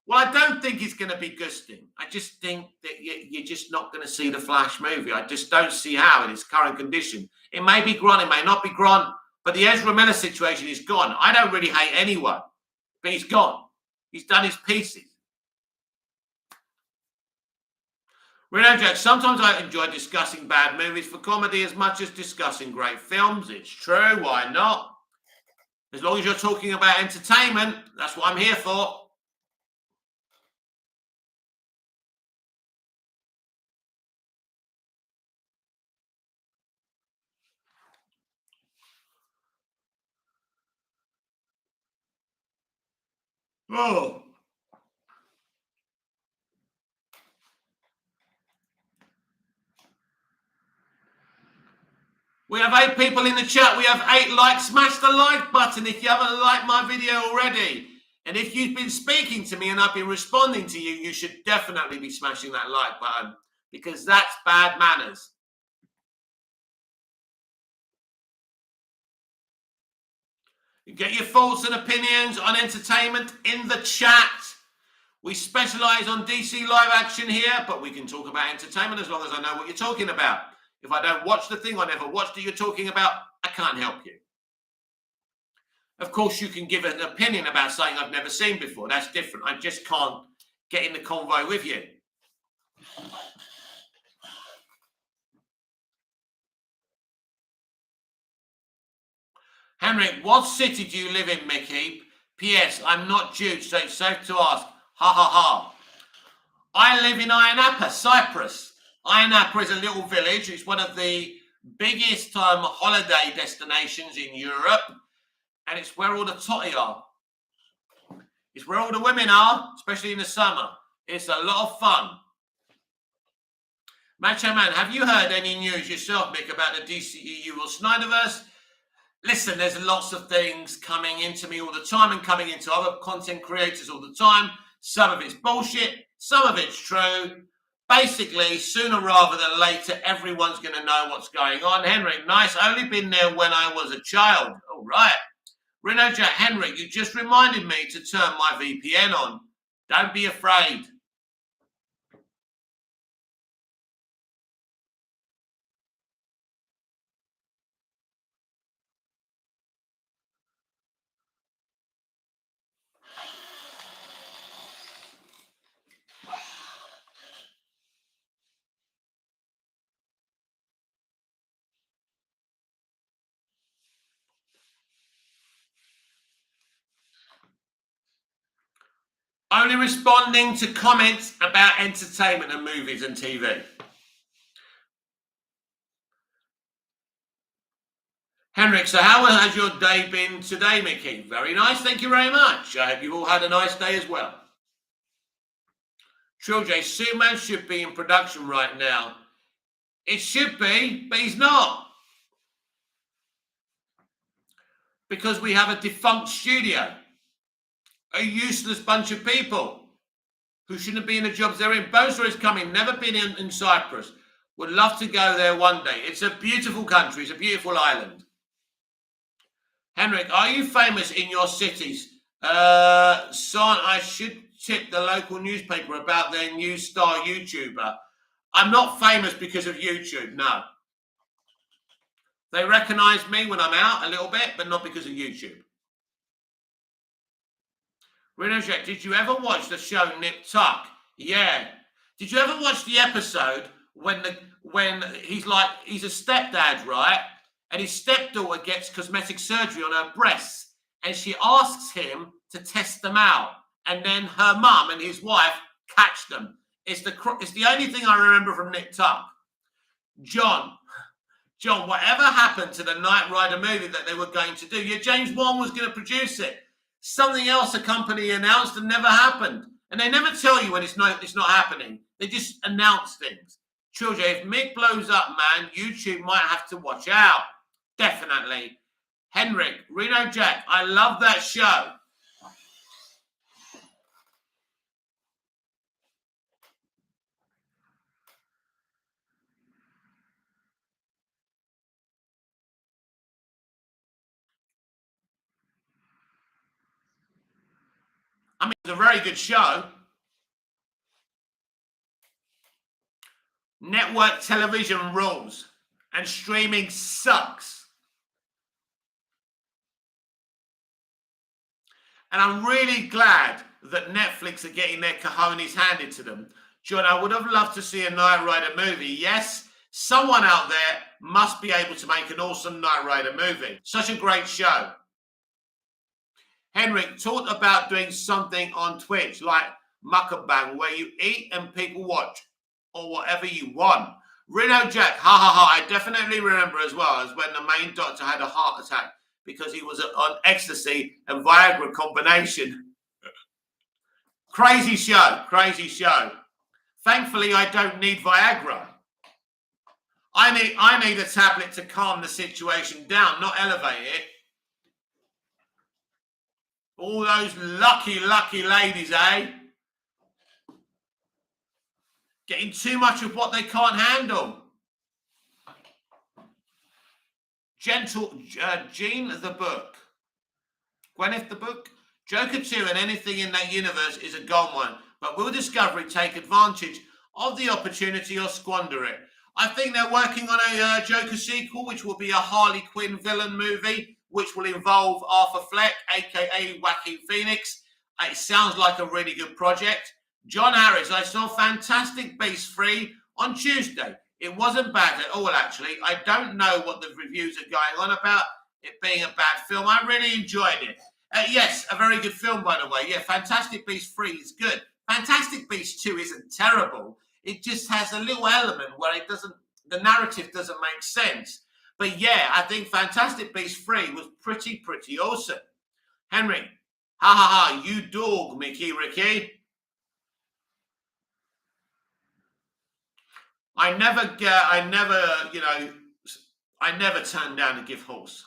Well, I don't think it's going to be Gustin. I just think that you're just not going to see the Flash movie. I just don't see how in its current condition. It may be Grant, it may not be Grant. But the Ezra Miller situation is gone. I don't really hate anyone, but he's gone. He's done his pieces. Reno Jack, sometimes I enjoy discussing bad movies for comedy as much as discussing great films. It's true, why not? As long as you're talking about entertainment, that's what I'm here for. Oh. We have 8 people in the chat. We have 8 likes. Smash the like button if you haven't liked my video already. And if you've been speaking to me and I've been responding to you, you should definitely be smashing that like button because that's bad manners. You get your thoughts and opinions on entertainment in the chat. We specialize on DC live action here, but we can talk about entertainment as long as I know what you're talking about. If I don't watch the thing, I never watched it you're talking about, I can't help you. Of course, you can give an opinion about something I've never seen before. That's different. I just can't get in the convo with you. Henrik, what city do you live in, Mickey? P.S. I'm not Jewish, so it's safe to ask. Ha ha ha. I live in Ayia Napa, Cyprus. Ayia Napa is a little village. It's one of the biggest holiday destinations in Europe, and it's where all the totty are. It's where all the women are, especially in the summer. It's a lot of fun. Macho Man, have you heard any news yourself, Mick, about the DCEU or Snyderverse? Listen, there's lots of things coming into me all the time and coming into other content creators all the time. Some of it's bullshit. Some of it's true. Basically, sooner rather than later, everyone's going to know what's going on. Henrik, nice. Only been there when I was a child. All right. Reno Jack, Henrik, you just reminded me to turn my VPN on. Don't be afraid. Only responding to comments about entertainment and movies and TV. Henrik, so how has your day been today, Mickey? Very nice, thank you very much. I hope you've all had a nice day as well. Trill J, Superman should be in production right now. It should be, but he's not. Because we have a defunct studio. A useless bunch of people who shouldn't be in the jobs they're in. Bosa is coming, never been in Cyprus. Would love to go there one day. It's a beautiful country. It's a beautiful island. Henrik, are you famous in your cities? Son, I should tip the local newspaper about their new star YouTuber. I'm not famous because of YouTube, no. They recognize me when I'm out a little bit, but not because of YouTube. Reno Jack, did you ever watch the show Nip Tuck? Yeah. Did you ever watch the episode when he's a stepdad, right? And his stepdaughter gets cosmetic surgery on her breasts, and she asks him to test them out, and then her mum and his wife catch them. It's the only thing I remember from Nip Tuck. John, whatever happened to the Knight Rider movie that they were going to do? Yeah, James Wan was going to produce it. Something else a company announced and never happened. And they never tell you when it's not happening. They just announce things. Children, if Mick blows up, man, YouTube might have to watch out. Definitely. Henrik, Reno Jack, I love that show. I mean, it's a very good show. Network television rules and streaming sucks. And I'm really glad that Netflix are getting their cojones handed to them. John, I would have loved to see a Knight Rider movie. Yes, someone out there must be able to make an awesome Knight Rider movie. Such a great show. Henrik, talked about doing something on Twitch like mukbang, where you eat and people watch, or whatever you want. Reno Jack, ha ha ha. I definitely remember as well as when the main doctor had a heart attack because he was on ecstasy and Viagra combination. Crazy show, crazy show. Thankfully, I don't need Viagra. I need a tablet to calm the situation down, not elevate it. All those lucky ladies, eh? Getting too much of what they can't handle. Jean the book. Gwyneth the book. Joker 2 and anything in that universe is a gold mine. But will Discovery take advantage of the opportunity or squander it? I think they're working on a Joker sequel, which will be a Harley Quinn villain movie, which will involve Arthur Fleck, a.k.a. Joaquin Phoenix. It sounds like a really good project. John Harris, I saw Fantastic Beasts 3 on Tuesday. It wasn't bad at all, actually. I don't know what the reviews are going on about. it being a bad film. I really enjoyed it. Yes, a very good film, by the way. Yeah, Fantastic Beasts 3 is good. Fantastic Beasts 2 isn't terrible. It just has a little element where the narrative doesn't make sense. But yeah, I think Fantastic Beasts 3 was pretty awesome. Henry, ha ha ha, you dog, Mickey Ricky. I never turned down a gift horse.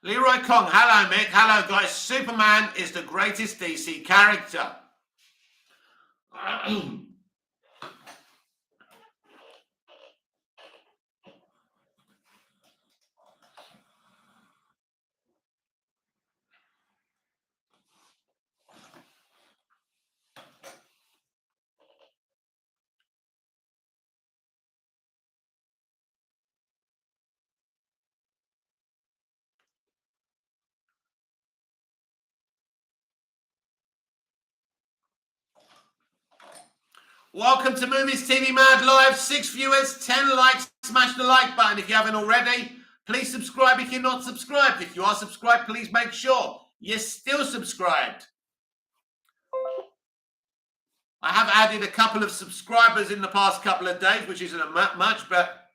Leroy Kong, hello Mick, hello guys. Superman is the greatest DC character. Welcome to Movies TV Mad Live. 6 viewers, 10 likes. Smash the like button if you haven't already. Please subscribe if you're not subscribed. If you are subscribed, please make sure you're still subscribed. I have added a couple of subscribers in the past couple of days, which isn't much, but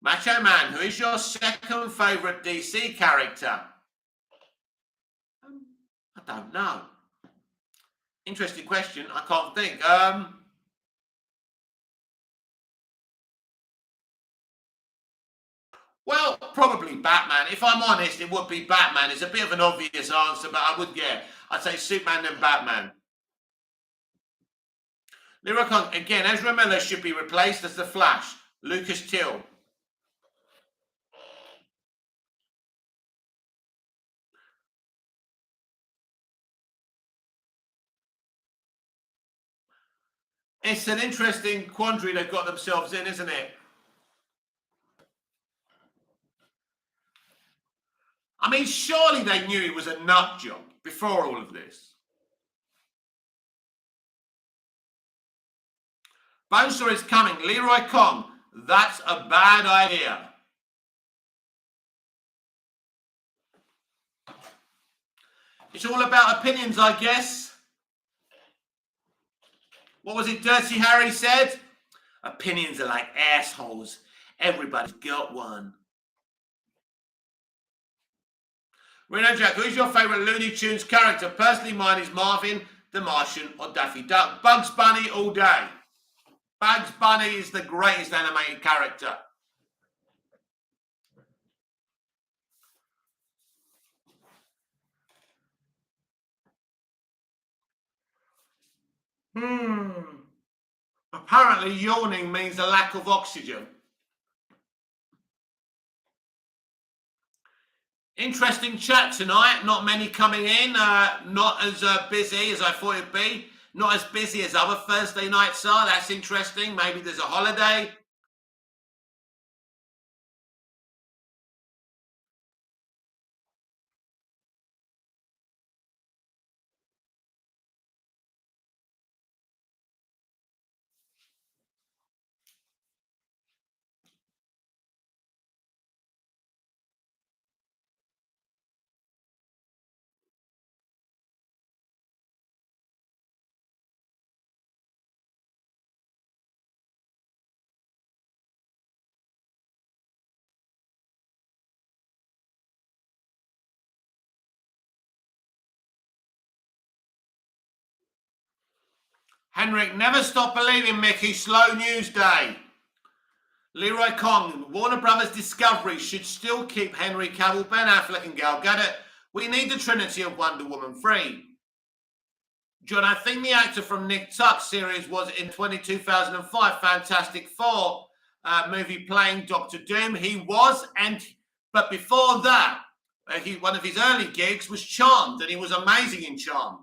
Macho Man, who is your second favourite DC character? I don't know. Interesting question. I can't think. Well, probably Batman. If I'm honest, it would be Batman. It's a bit of an obvious answer, but I'd say Superman and Batman. Leroy Kong, again, Ezra Miller should be replaced as the Flash. Lucas Till. It's an interesting quandary they've got themselves in, isn't it? I mean, surely they knew he was a nut job before all of this. Bonesaw is coming. Leroy Kong, that's a bad idea. It's all about opinions, I guess. What was it Dirty Harry said? Opinions are like assholes. Everybody's got one. Reno Jack, who's your favourite Looney Tunes character? Personally, mine is Marvin, the Martian, or Daffy Duck. Bugs Bunny all day. Bugs Bunny is the greatest animated character. Apparently yawning means a lack of oxygen. Interesting chat tonight. Not many coming in. Not as busy as I thought it'd be. Not as busy as other Thursday nights are. That's interesting. Maybe there's a holiday. Henrik, never stop believing, Mickey. Slow news day. Leroy Kong, Warner Brothers Discovery should still keep Henry Cavill, Ben Affleck and Gal Gadot. We need the trinity of Wonder Woman 3. John, I think the actor from Nick Tuck's series was in 2005 Fantastic Four movie playing Doctor Doom. He was, but before that, one of his early gigs was Charmed, and he was amazing in Charmed.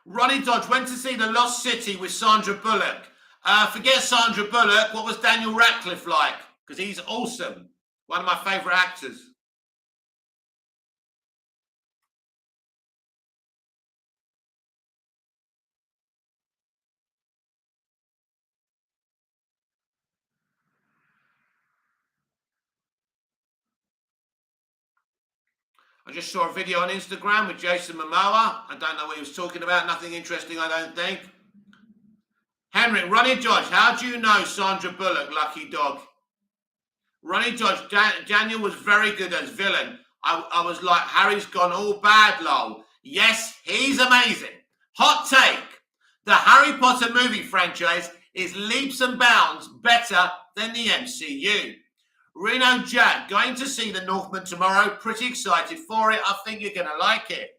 Ronnie Dodge went to see The Lost City with Sandra Bullock. Forget Sandra Bullock. What was Daniel Radcliffe like? Because he's awesome. One of my favourite actors. I just saw a video on Instagram with Jason Momoa. I don't know what he was talking about. Nothing interesting, I don't think. Henrik, Ronnie Dodge, how do you know Sandra Bullock, Lucky Dog? Ronnie Dodge, Daniel was very good as villain. I was like, Harry's gone all bad, lol. Yes, he's amazing. Hot take. The Harry Potter movie franchise is leaps and bounds better than the MCU. Reno Jack, going to see The Northman tomorrow. Pretty excited for it. I think you're going to like it.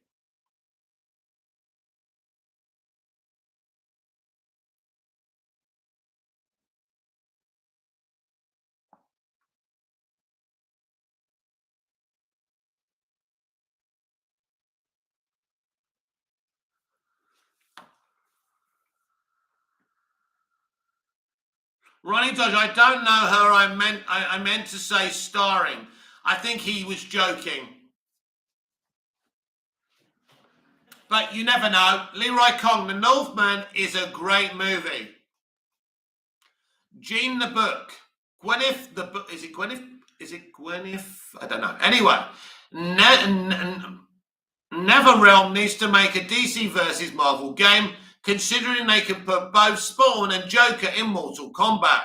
Ronnie Dodge, I don't know her. I meant to say starring. I think he was joking. But you never know. Leroy Kong, The Northman is a great movie. Jean the Book. Gwyneth the Book. Is it Gwyneth? Is it Gwyneth? I don't know. Anyway, NetherRealm needs to make a DC versus Marvel game, considering they can put both Spawn and Joker in Mortal Kombat.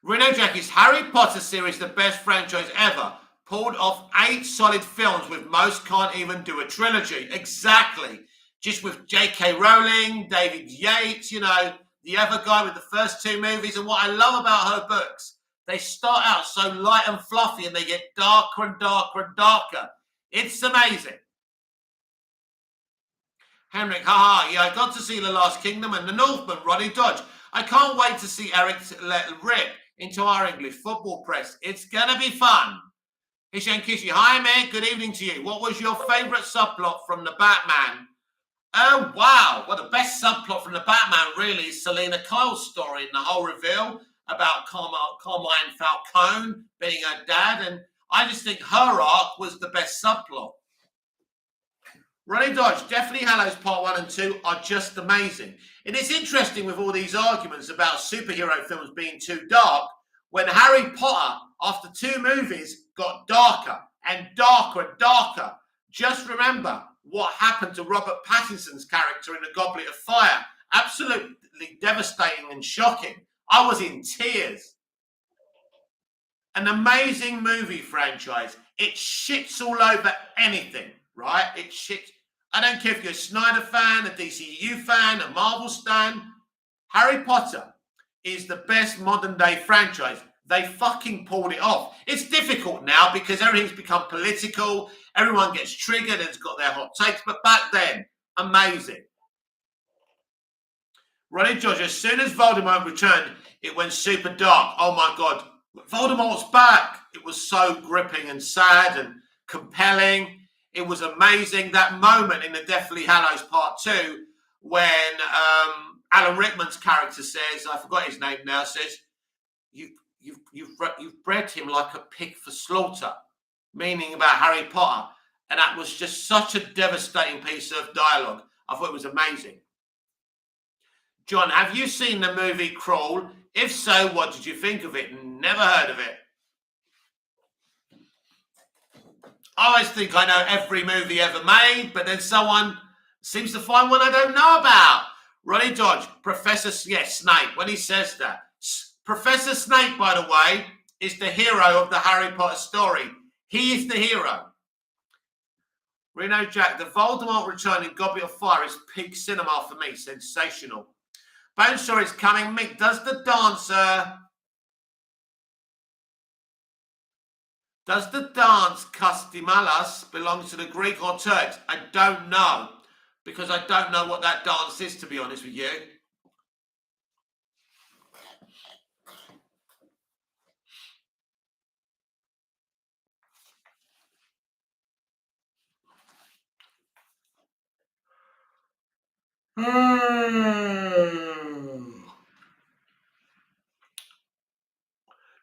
Reno Jackie's Harry Potter series, the best franchise ever. Pulled off 8 solid films with most can't even do a trilogy. Exactly. Just with J.K. Rowling, David Yates, you know, the other guy with the first 2 movies. And what I love about her books, they start out so light and fluffy and they get darker and darker and darker. It's amazing. Henrik, haha, yeah, I got to see The Last Kingdom and The Northman, Ronnie Dodge. I can't wait to see Eric let rip into our English football press. It's going to be fun. Hishan Kishi, hi man, good evening to you. What was your favourite subplot from the Batman? Oh wow, well the best subplot from the Batman really is Selena Kyle's story and the whole reveal about Carmine Falcone being her dad, and I just think her arc was the best subplot. Ronnie Dodge, Deathly Hallows Part 1 and 2 are just amazing. And it's interesting with all these arguments about superhero films being too dark, when Harry Potter, after 2 movies, got darker and darker and darker. Just remember what happened to Robert Pattinson's character in The Goblet of Fire. Absolutely devastating and shocking. I was in tears. An amazing movie franchise. It shits all over anything, right? It shits. I don't care if you're a Snyder fan, a DCU fan, a Marvel stan. Harry Potter is the best modern day franchise. They fucking pulled it off. It's difficult now because everything's become political. Everyone gets triggered and has got their hot takes. But back then, amazing. Ronnie George, as soon as Voldemort returned, it went super dark. Oh my God. Voldemort's back. It was so gripping and sad and compelling. It was amazing. That moment in the Deathly Hallows Part 2 when Alan Rickman's character says, I forgot his name now, says, you've bred him like a pig for slaughter, meaning about Harry Potter. And that was just such a devastating piece of dialogue. I thought it was amazing. John, have you seen the movie Crawl? If so, what did you think of it? Never heard of it. I always think I know every movie ever made, but then someone seems to find one I don't know about. Ronnie Dodge, Professor Snape, when he says that. Professor Snape, by the way, is the hero of the Harry Potter story. He is the hero. Reno Jack, the Voldemort return in Goblet of Fire is peak cinema for me. Sensational. Bonesaw is coming. Mick, does the dance Kastimalas belong to the Greek or Turks? I don't know, because I don't know what that dance is, to be honest with you.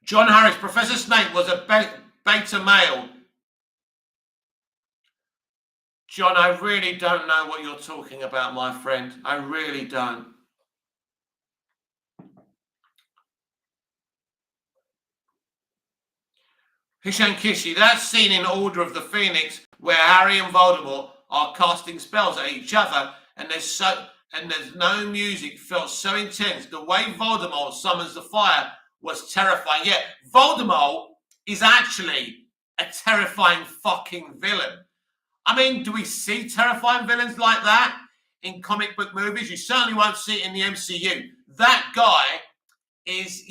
John Harris, Professor Snape was a beta male. John, I really don't know what you're talking about, my friend. I really don't. Hisham Kishi, that scene in Order of the Phoenix where Harry and Voldemort are casting spells at each other and there's no music felt so intense. The way Voldemort summons the fire was terrifying. Yeah, Voldemort is actually a terrifying fucking villain. I mean, do we see terrifying villains like that in comic book movies? You certainly won't see it in the MCU. That guy is,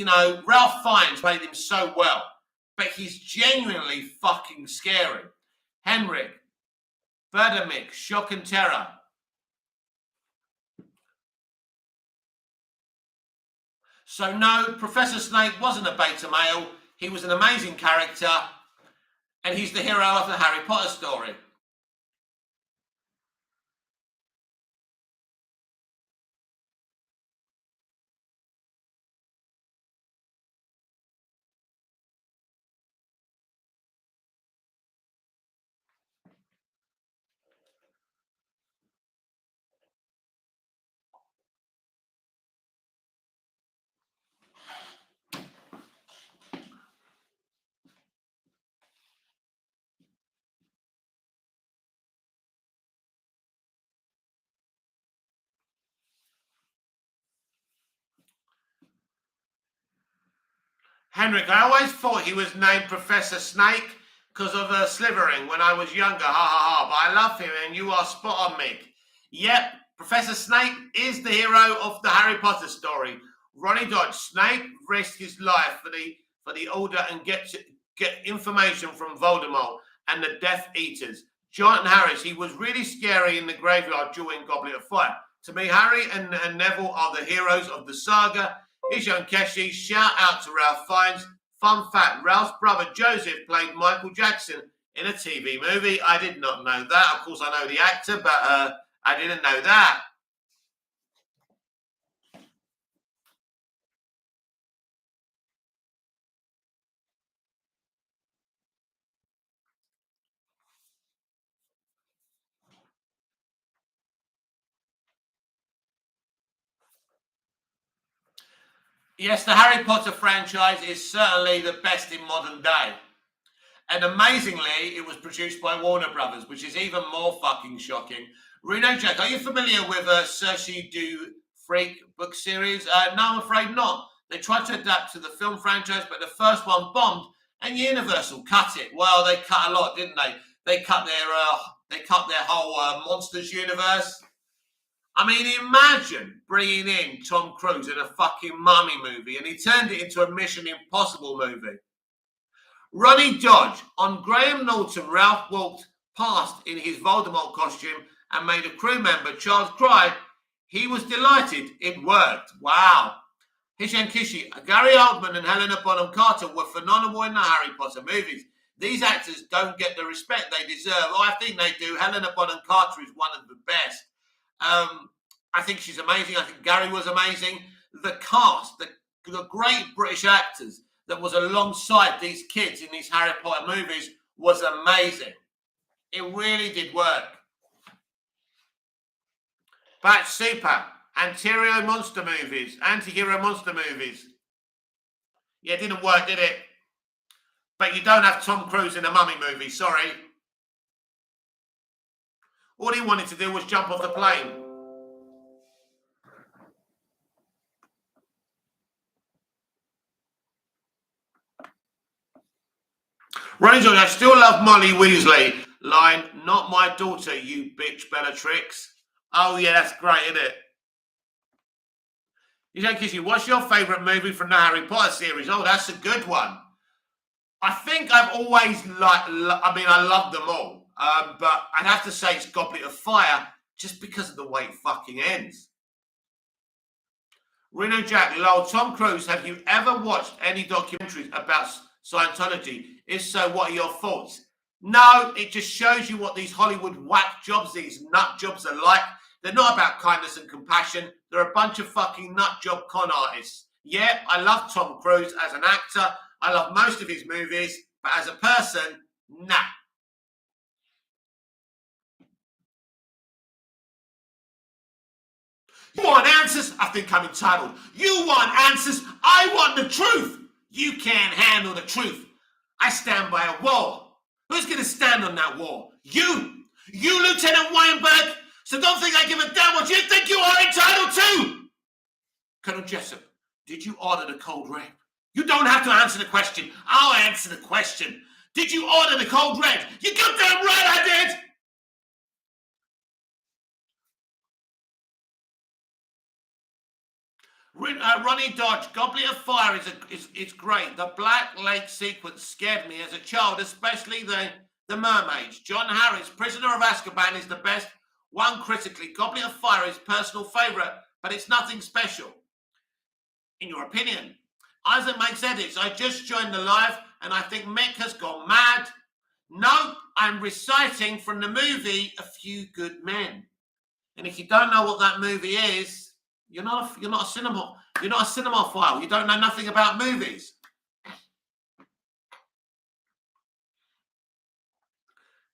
Ralph Fiennes played him so well, but he's genuinely fucking scary. Henrik, Birdemic, Shock and Terror. So no, Professor Snape wasn't a beta male. He was an amazing character, and he's the hero of the Harry Potter story. Henrik, I always thought he was named Professor Snake because of slithering when I was younger. Ha ha ha. But I love him and you are spot on, Mick. Yep, Professor Snape is the hero of the Harry Potter story. Ronnie Dodge, Snape risked his life for the Order and get information from Voldemort and the Death Eaters. John Harris, he was really scary in the graveyard during Goblet of Fire. To me, Harry and Neville are the heroes of the saga. Ishan Keshi, shout out to Ralph Fiennes. Fun fact, Ralph's brother Joseph played Michael Jackson in a TV movie. I did not know that. Of course, I know the actor, but I didn't know that. Yes, the Harry Potter franchise is certainly the best in modern day. And amazingly, it was produced by Warner Brothers, which is even more fucking shocking. Reno Jack, are you familiar with Cersei Du Freak book series? No, I'm afraid not. They tried to adapt to the film franchise, but the first one bombed, and Universal cut it. Well, they cut a lot, didn't they? They cut their whole Monsters universe. I mean, imagine bringing in Tom Cruise in a fucking Mummy movie, and he turned it into a Mission Impossible movie. Ronnie Dodge, on Graham Norton, Ralph walked past in his Voldemort costume and made a crew member, Charles, cry. He was delighted. It worked. Wow. Hisham Kishi, Gary Oldman and Helena Bonham Carter were phenomenal in the Harry Potter movies. These actors don't get the respect they deserve. Oh, I think they do. Helena Bonham Carter is one of the best. I think she's amazing. I think Gary was amazing. The cast, the great British actors that was alongside these kids in these Harry Potter movies was amazing. It really did work. Batch Super, anti-hero monster movies. Yeah, it didn't work, did it? But you don't have Tom Cruise in a Mummy movie, sorry. All he wanted to do was jump off the plane. Ronnie George, I still love Molly Weasley. Line, not my daughter, you bitch Bellatrix. Oh yeah, that's great, isn't it? Kissy, what's your favourite movie from the Harry Potter series? Oh, that's a good one. I think I've always I love them all. But I'd have to say it's Goblet of Fire just because of the way it fucking ends. Reno Jack, lol, Tom Cruise, have you ever watched any documentaries about Scientology? If so, what are your thoughts? No, it just shows you what these Hollywood whack jobs, these nut jobs are like. They're not about kindness and compassion. They're a bunch of fucking nut job con artists. Yeah, I love Tom Cruise as an actor. I love most of his movies, but as a person, nah. You want answers? I think I'm entitled. You want answers? I want the truth. You can't handle the truth. I stand by a wall. Who's going to stand on that wall? You, Lieutenant Weinberg. So don't think I give a damn what you think you are entitled to. Colonel Jessup, did you order the cold red? You don't have to answer the question. I'll answer the question. Did you order the cold red? You goddamn right I did. Ronnie Dodge, Goblet of Fire is great. The Black Lake sequence scared me as a child, especially the mermaids. John Harris, Prisoner of Azkaban is the best. One critically, Goblet of Fire is personal favourite, but it's nothing special. In your opinion? Isaac makes edits. I just joined the live and I think Mick has gone mad. No, I'm reciting from the movie A Few Good Men. And if you don't know what that movie is, you're not a cinemaphile. You don't know nothing about movies.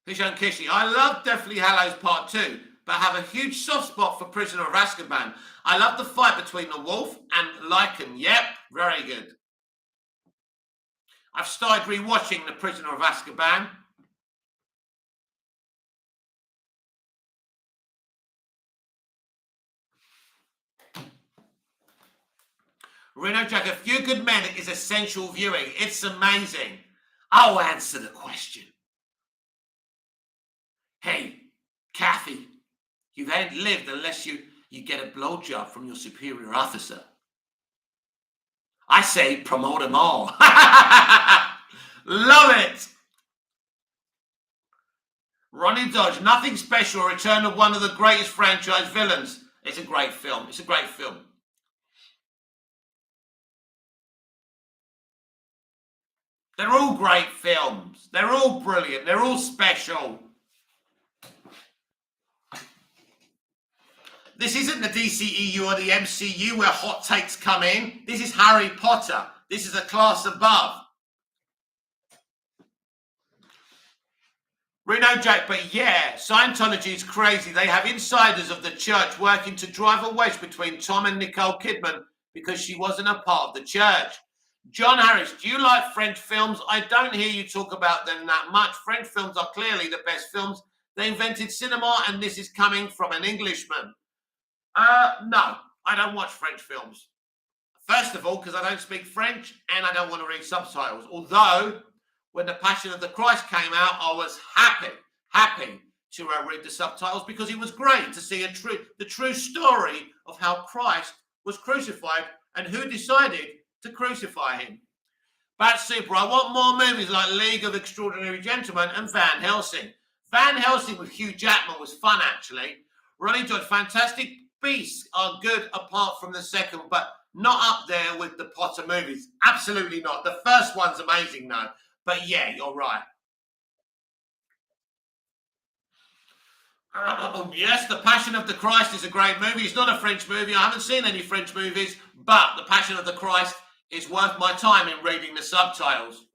Hishan Kishi, I love Deathly Hallows Part 2, but have a huge soft spot for Prisoner of Azkaban. I love the fight between the wolf and Lycan. Yep, very good. I've started rewatching The Prisoner of Azkaban. Reno Jack, A Few Good Men is essential viewing. It's amazing. I'll answer the question. Hey, Kathy, you ain't lived unless you get a blowjob from your superior officer. I say promote them all. Love it. Ronnie Dodge, nothing special. Return of one of the greatest franchise villains. It's a great film. It's a great film. They're all great films. They're all brilliant. They're all special. This isn't the DCEU or the MCU where hot takes come in. This is Harry Potter. This is a class above. Reno Jack, but yeah, Scientology is crazy. They have insiders of the church working to drive a wedge between Tom and Nicole Kidman because she wasn't a part of the church. John Harris, do you like French films? I don't hear you talk about them that much. French films are clearly the best films. They invented cinema, and this is coming from an Englishman. No, I don't watch French films. First of all, because I don't speak French, and I don't want to read subtitles. Although, when The Passion of the Christ came out, I was happy to read the subtitles because it was great to see the true story of how Christ was crucified and who decided to crucify him. But super, I want more movies like League of Extraordinary Gentlemen and Van Helsing. Van Helsing with Hugh Jackman was fun, actually. Ronnie Dodge, Fantastic Beasts are good apart from the second, but not up there with the Potter movies. Absolutely not. The first one's amazing, though. But yeah, you're right. Yes, The Passion of the Christ is a great movie. It's not a French movie. I haven't seen any French movies, but The Passion of the Christ is worth my time in reading the subtitles.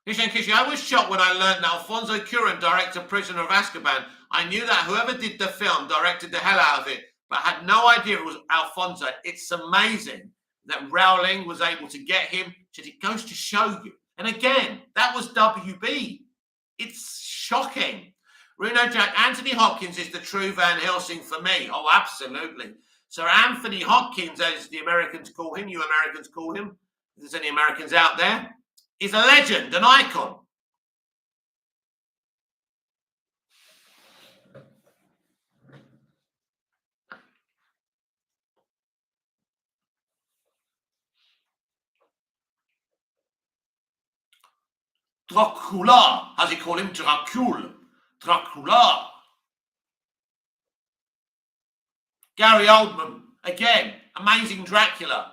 Hishan Kishi, I was shocked when I learned that Alfonso Cuarón directed Prisoner of Azkaban. I knew that whoever did the film directed the hell out of it, but had no idea it was Alfonso. It's amazing that Rowling was able to get him. It goes to show you. And again, that was WB. It's shocking. Reno Jack, Anthony Hopkins is the true Van Helsing for me. Oh, absolutely. Sir Anthony Hopkins, as the Americans call him, you Americans call him, if there's any Americans out there, is a legend, an icon. Dracula, as he call him, Dracula. Gary Oldman, again, amazing Dracula.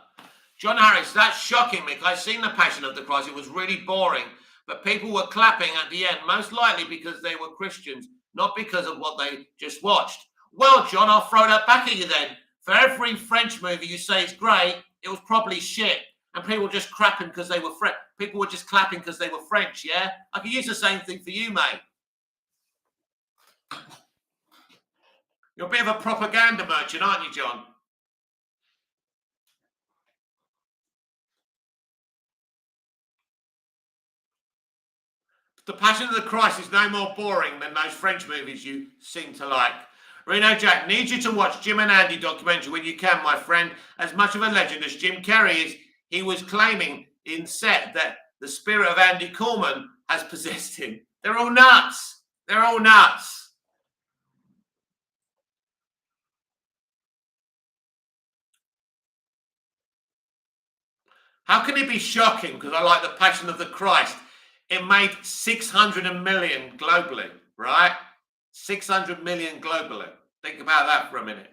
John Harris, that's shocking, Mick. I've seen The Passion of the Christ. It was really boring, but people were clapping at the end, most likely because they were Christians, not because of what they just watched. Well, John, I'll throw that back at you then. For every French movie you say is great, it was probably shit. And people were just clapping because they were French. People were just clapping because they were French, yeah? I could use the same thing for you, mate. You're a bit of a propaganda merchant, aren't you, John? The Passion of the Christ is no more boring than those French movies you seem to like. Reno Jack, need you to watch Jim and Andy documentary when you can, my friend. As much of a legend as Jim Carrey is, he was claiming in set that the spirit of Andy Corman has possessed him. They're all nuts. They're all nuts. How can it be shocking? Because I like the Passion of the Christ. It made 600 million globally, right? 600 million globally. Think about that for a minute.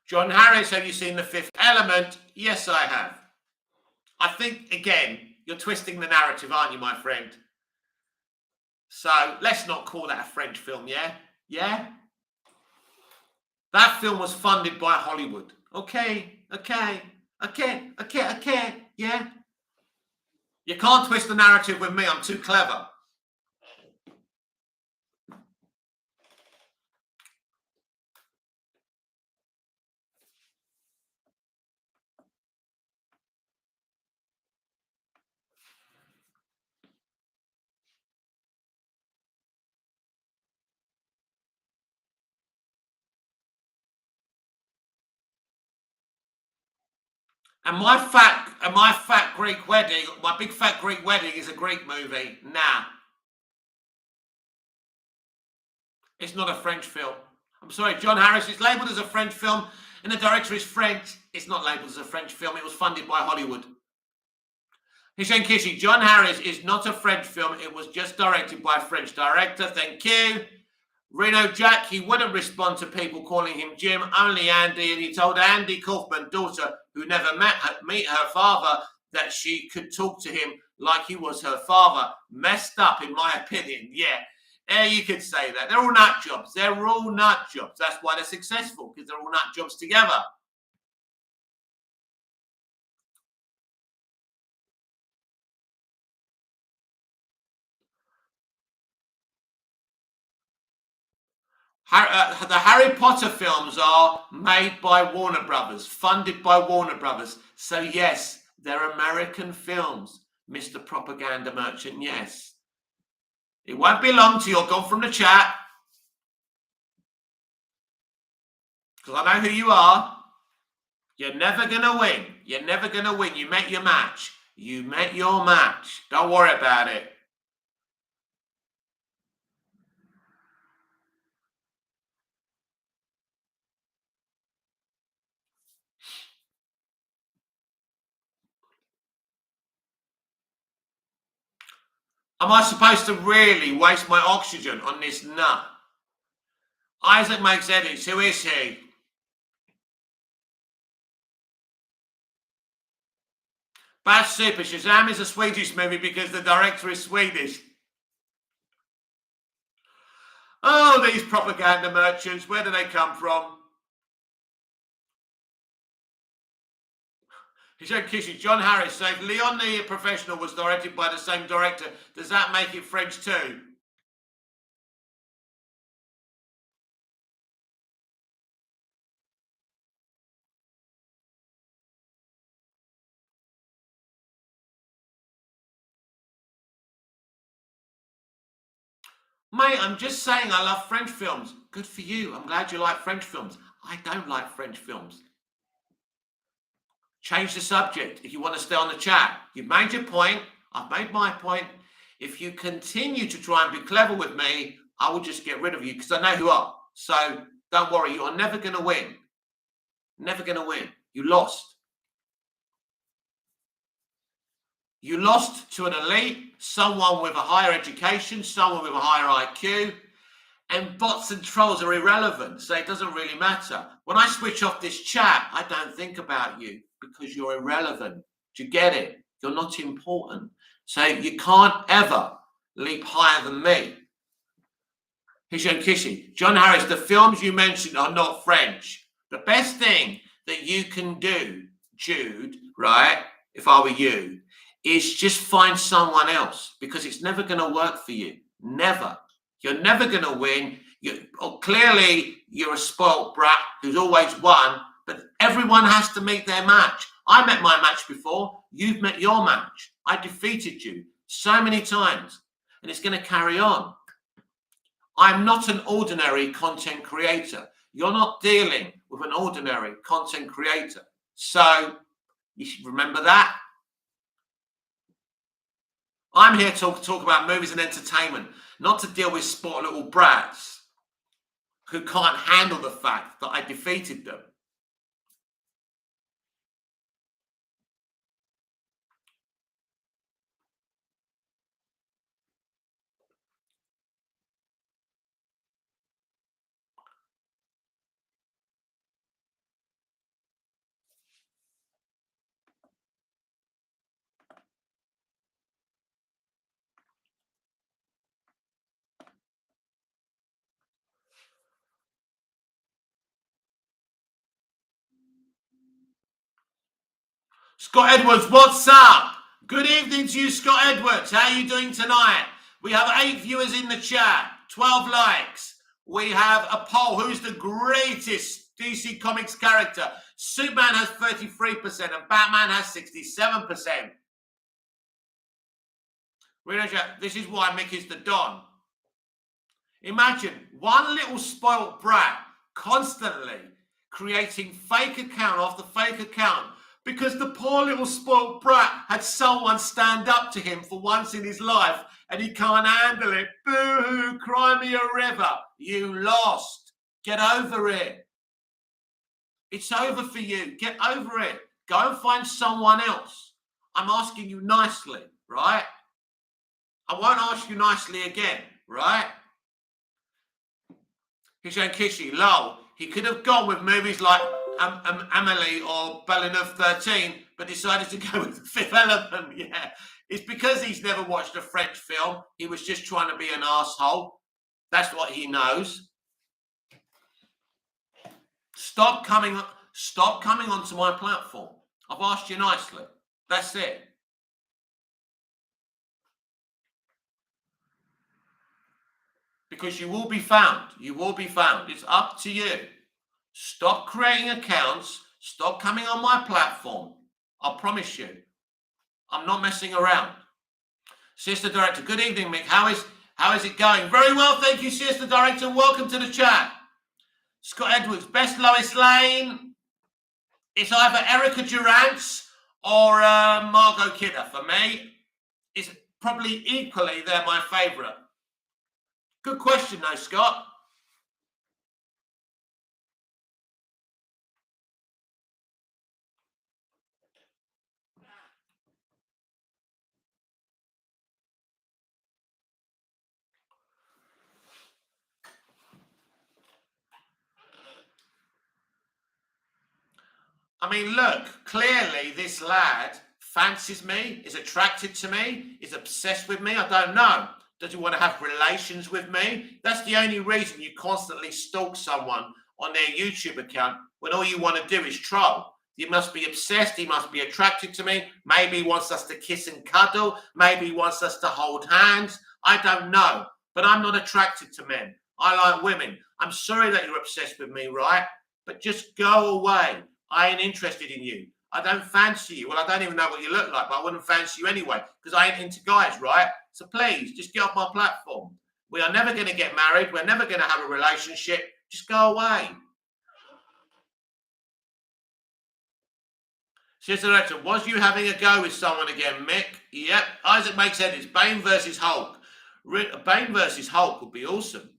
John Harris, have you seen The Fifth Element? Yes, I have. I think, again, you're twisting the narrative, aren't you, my friend? So let's not call that a French film, yeah? Yeah? That film was funded by Hollywood. Okay, yeah? You can't twist the narrative with me. I'm too clever. And my fat Greek wedding, my big fat Greek wedding is a Greek movie. Nah. It's not a French film. I'm sorry, John Harris is labelled as a French film and the director is French. It's not labelled as a French film. It was funded by Hollywood. Hisham Kishi, John Harris is not a French film. It was just directed by a French director. Thank you. Reno Jack, he wouldn't respond to people calling him Jim, only Andy, and he told Andy Kaufman's daughter, who never meet her father, that she could talk to him like he was her father. Messed up, in my opinion. Yeah, you could say that. They're all nut jobs. They're all nut jobs. That's why they're successful, because they're all nut jobs together. The Harry Potter films are made by Warner Brothers, funded by Warner Brothers. So yes, they're American films, Mr. Propaganda Merchant, yes. It won't be long till you're gone from the chat. Because I know who you are. You're never going to win. You're never going to win. You met your match. You met your match. Don't worry about it. Am I supposed to really waste my oxygen on this nut? Isaac makes edits. Who is he? Bad Super. Shazam is a Swedish movie because the director is Swedish. Oh, these propaganda merchants. Where do they come from? Hisham Kishi, John Harris. So if Leon the Professional was directed by the same director, does that make it French too? Mate, I'm just saying I love French films. Good for you. I'm glad you like French films. I don't like French films. Change the subject if you want to stay on the chat. You've made your point. I've made my point. If you continue to try and be clever with me, I will just get rid of you because I know who you are. So don't worry. You are never going to win. Never going to win. You lost. You lost to an elite, someone with a higher education, someone with a higher IQ, and bots and trolls are irrelevant, so it doesn't really matter. When I switch off this chat, I don't think about you because you're irrelevant. Do you get it? You're not important. So you can't ever leap higher than me. Hisham Kishi, John Harris, the films you mentioned are not French. The best thing that you can do, Jude, right, if I were you, is just find someone else, because it's never going to work for you. Never. You're never going to win. Clearly, you're a spoilt brat who's always won, but everyone has to meet their match. I met my match before. You've met your match. I defeated you so many times, and it's going to carry on. I'm not an ordinary content creator. You're not dealing with an ordinary content creator. So you should remember that. I'm here to talk about movies and entertainment, not to deal with sport little brats who can't handle the fact that I defeated them. Scott Edwards, what's up? Good evening to you, Scott Edwards. How are you doing tonight? We have 8 viewers in the chat, 12 likes. We have a poll. Who's the greatest DC Comics character? Superman has 33% and Batman has 67%. This is why Mick is the Don. Imagine one little spoilt brat constantly creating fake account after fake account, because the poor little spoilt brat had someone stand up to him for once in his life and he can't handle it. Boo-hoo, cry me a river. You lost. Get over it. It's over for you. Get over it. Go and find someone else. I'm asking you nicely, right? I won't ask you nicely again, right? He's saying Kishi, lol. He could have gone with movies like Amelie or Villeneuve 13, but decided to go with The Fifth Element. Yeah, it's because he's never watched a French film. He was just trying to be an asshole. That's what he knows. Stop coming onto my platform. I've asked you nicely. That's it. Because you will be found. You will be found. It's up to you. Stop creating accounts. Stop coming on my platform. I promise you. I'm not messing around. Sister Director, good evening, Mick. How is it going? Very well, thank you, Sister Director. Welcome to the chat. Scott Edwards, best Lois Lane. It's either Erica Durance or Margot Kidder for me. It's probably equally they're my favourite. Good question, though, Scott. I mean, look, clearly this lad fancies me, is attracted to me, is obsessed with me. I don't know. Does he want to have relations with me? That's the only reason you constantly stalk someone on their YouTube account when all you want to do is troll. He must be obsessed. He must be attracted to me. Maybe he wants us to kiss and cuddle. Maybe he wants us to hold hands. I don't know. But I'm not attracted to men. I like women. I'm sorry that you're obsessed with me, right? But just go away. I ain't interested in you. I don't fancy you. Well, I don't even know what you look like, but I wouldn't fancy you anyway because I ain't into guys, right? So please, just get off my platform. We are never going to get married. We're never going to have a relationship. Just go away. Sister Director, was you having a go with someone again, Mick? Yep. Isaac makes edits. Bane versus Hulk. Bane versus Hulk would be awesome.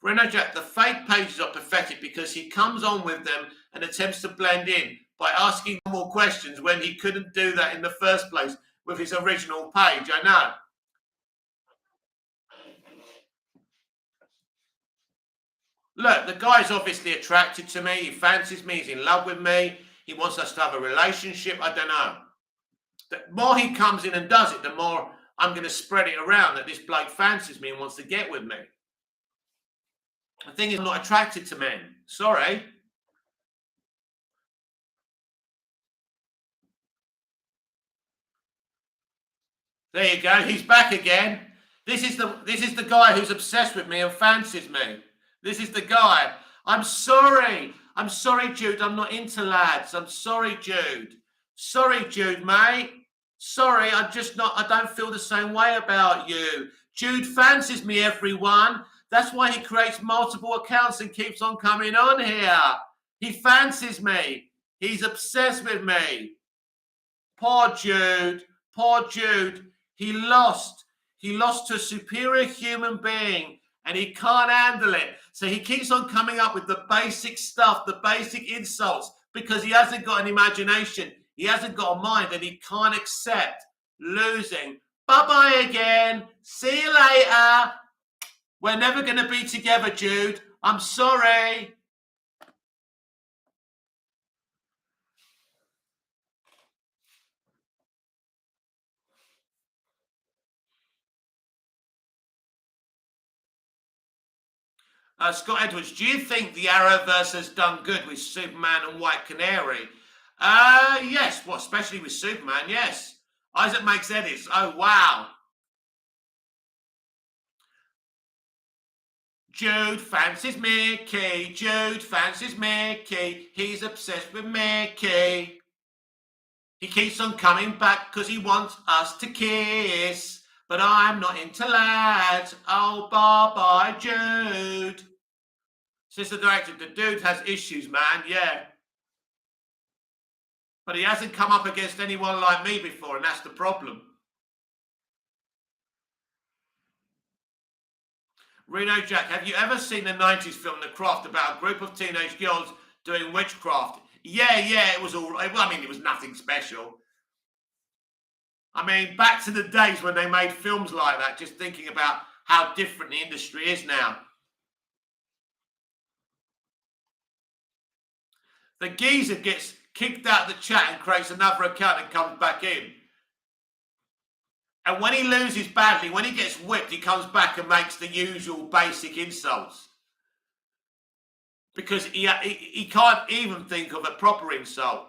Reno Jack, the fake pages are pathetic because he comes on with them and attempts to blend in by asking more questions when he couldn't do that in the first place with his original page. I know. Look, the guy's obviously attracted to me. He fancies me. He's in love with me. He wants us to have a relationship. I don't know. The more he comes in and does it, the more I'm going to spread it around that this bloke fancies me and wants to get with me. The thing is, I'm not attracted to men. Sorry. There you go. He's back again. This is the guy who's obsessed with me and fancies me. This is the guy. I'm sorry. I'm sorry, Jude. I'm not into lads. I'm sorry, Jude. Sorry, Jude, mate. Sorry, I don't feel the same way about you. Jude fancies me, everyone. That's why he creates multiple accounts and keeps on coming on here. He fancies me. He's obsessed with me. Poor Jude. Poor Jude. He lost. He lost to a superior human being and he can't handle it. So he keeps on coming up with the basic stuff, the basic insults, because he hasn't got an imagination. He hasn't got a mind and he can't accept losing. Bye-bye again. See you later. We're never going to be together, Jude. I'm sorry. Scott Edwards, do you think the Arrowverse has done good with Superman and White Canary? Yes. Well, especially with Superman, yes. Isaac makes edits. Oh, wow. Jude fancies Mickey. Jude fancies Mickey. He's obsessed with Mickey. He keeps on coming back because he wants us to kiss. But I'm not into lads. Oh, bye-bye, Jude. Says the director, the dude has issues, man. Yeah. But he hasn't come up against anyone like me before, and that's the problem. Reno Jack, have you ever seen the 90s film The Craft about a group of teenage girls doing witchcraft? Yeah, it was all right. Well, I mean, it was nothing special. I mean, back to the days when they made films like that, just thinking about how different the industry is now. The geezer gets kicked out of the chat and creates another account and comes back in. And when he loses badly, when he gets whipped, he comes back and makes the usual basic insults. Because he can't even think of a proper insult.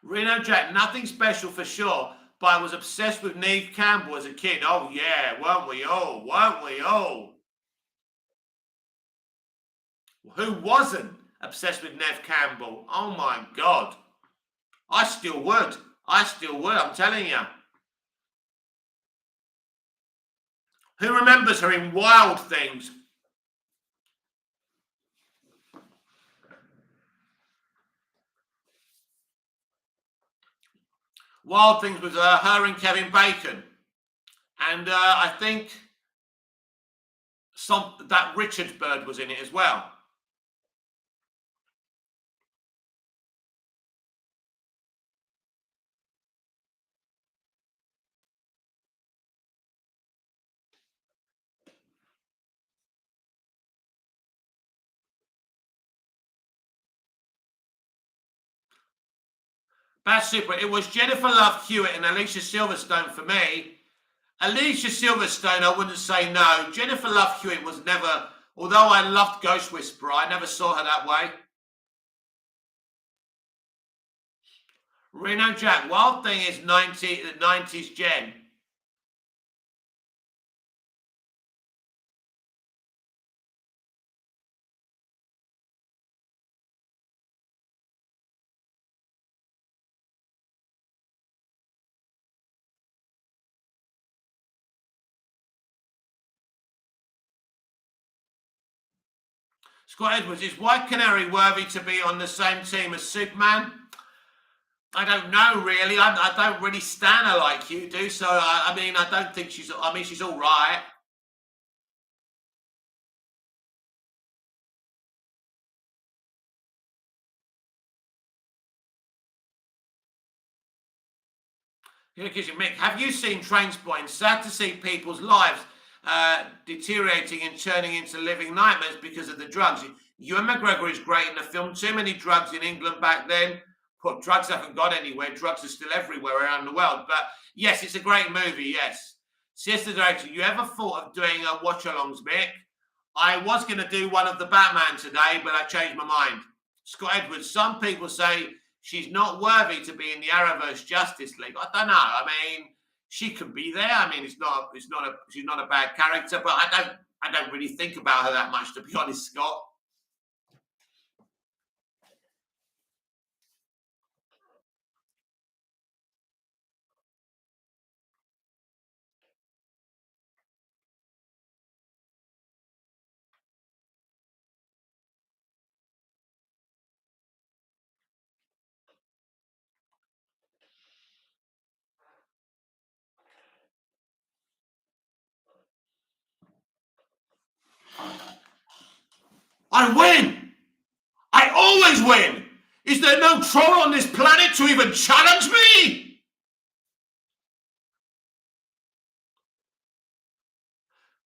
Reno Jack, nothing special for sure, but I was obsessed with Neve Campbell as a kid. Oh yeah, weren't we all? Weren't we all? Who wasn't obsessed with Neve Campbell? Oh my God. I still would. I'm telling you. Who remembers her in Wild Things? Wild Things was her and Kevin Bacon. And I think that Richard Bird was in it as well. Bad Super. It was Jennifer Love Hewitt and Alicia Silverstone for me. Alicia Silverstone, I wouldn't say no. Jennifer Love Hewitt was never, although I loved Ghost Whisperer, I never saw her that way. Reno Jack, Wild Thing is 90s Jen. Scott Edwards, is White Canary worthy to be on the same team as Superman? I don't know, really. I don't really stan her like you do. So, I mean, I don't think she's all right. Mick, have you seen Trainspotting? Sad to see people's lives deteriorating and turning into living nightmares because of the drugs. Ewan McGregor is great in the film. Too many drugs in England back then. But drugs haven't got anywhere. Drugs are still everywhere around the world. But yes, it's a great movie, yes. Sister Director, you ever thought of doing a watch-alongs, Mick? I was going to do one of the Batman today, but I changed my mind. Scott Edwards, some people say she's not worthy to be in the Arrowverse Justice League. I don't know. I mean, she could be there. I mean, she's not a bad character, but I don't really think about her that much, to be honest, Scott. I win! I always win! Is there no troll on this planet to even challenge me?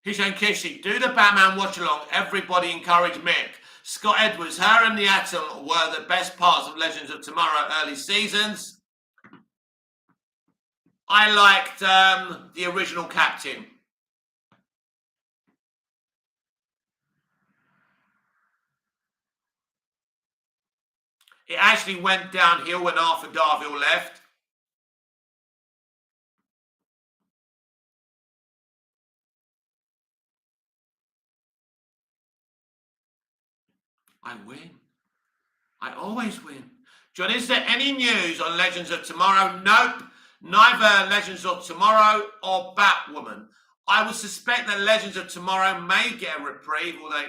Hishan Kishi, do the Batman watch-along. Everybody encourage Mick. Scott Edwards, her and the Atom were the best parts of Legends of Tomorrow early seasons. I liked the original Captain. It actually went downhill when Arthur Darvill left. I win. I always win. John, is there any news on Legends of Tomorrow? Nope. Neither Legends of Tomorrow or Batwoman. I would suspect that Legends of Tomorrow may get a reprieve, although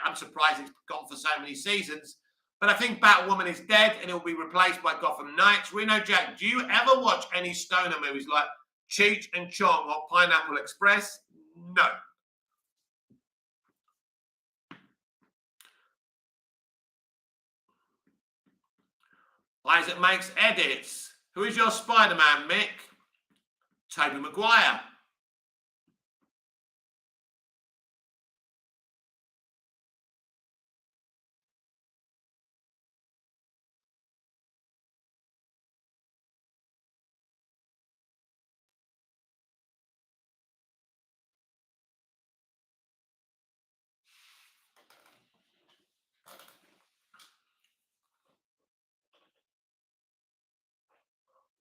I'm surprised it's gone for so many seasons. But I think Batwoman is dead and it will be replaced by Gotham Knights. Reno Jack, do you ever watch any stoner movies like Cheech and Chong or Pineapple Express? No. Isaac makes edits. Who is your Spider-Man, Mick? Tobey Maguire.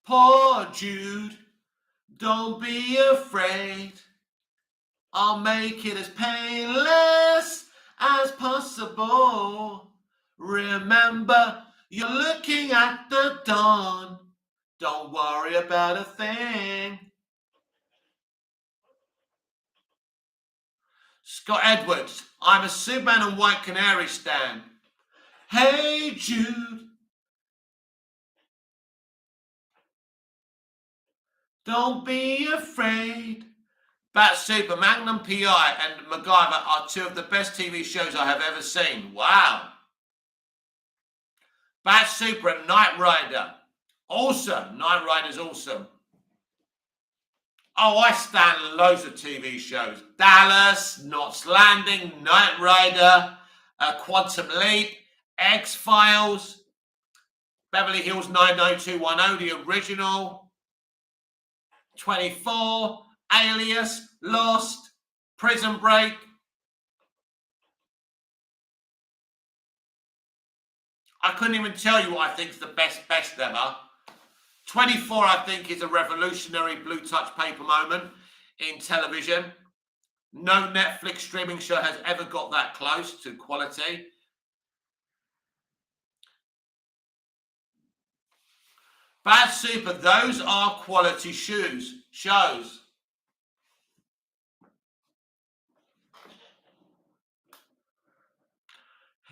Poor Jude, don't be afraid. I'll make it as painless as possible. Remember, you're looking at the dawn. Don't worry about a thing. Scott Edwards, I'm a Superman and White Canary stan. Hey Jude. Don't be afraid. Bat Super, Magnum PI and MacGyver are two of the best TV shows I have ever seen. Wow. Bat Super and Knight Rider. Awesome. Knight Rider's awesome. Oh, I stand loads of TV shows. Dallas, Knots Landing, Knight Rider, Quantum Leap, X-Files, Beverly Hills 90210, the original, 24, Alias, Lost, Prison Break. I couldn't even tell you what I think is the best ever. 24, I think, is a revolutionary blue touch paper moment in television. No Netflix streaming show has ever got that close to quality. Bad Super, those are quality shows.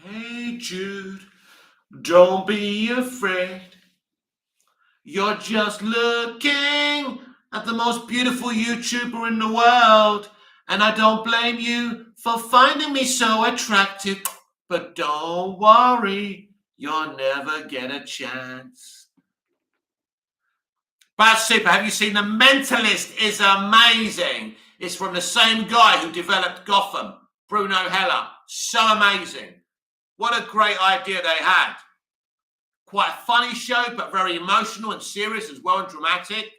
Hey Jude, don't be afraid. You're just looking at the most beautiful YouTuber in the world, and I don't blame you for finding me so attractive, but don't worry, you'll never get a chance. Bad Super, have you seen The Mentalist? Is amazing. It's from the same guy who developed Gotham, Bruno Heller. So amazing. What a great idea they had. Quite a funny show, but very emotional and serious as well, and dramatic.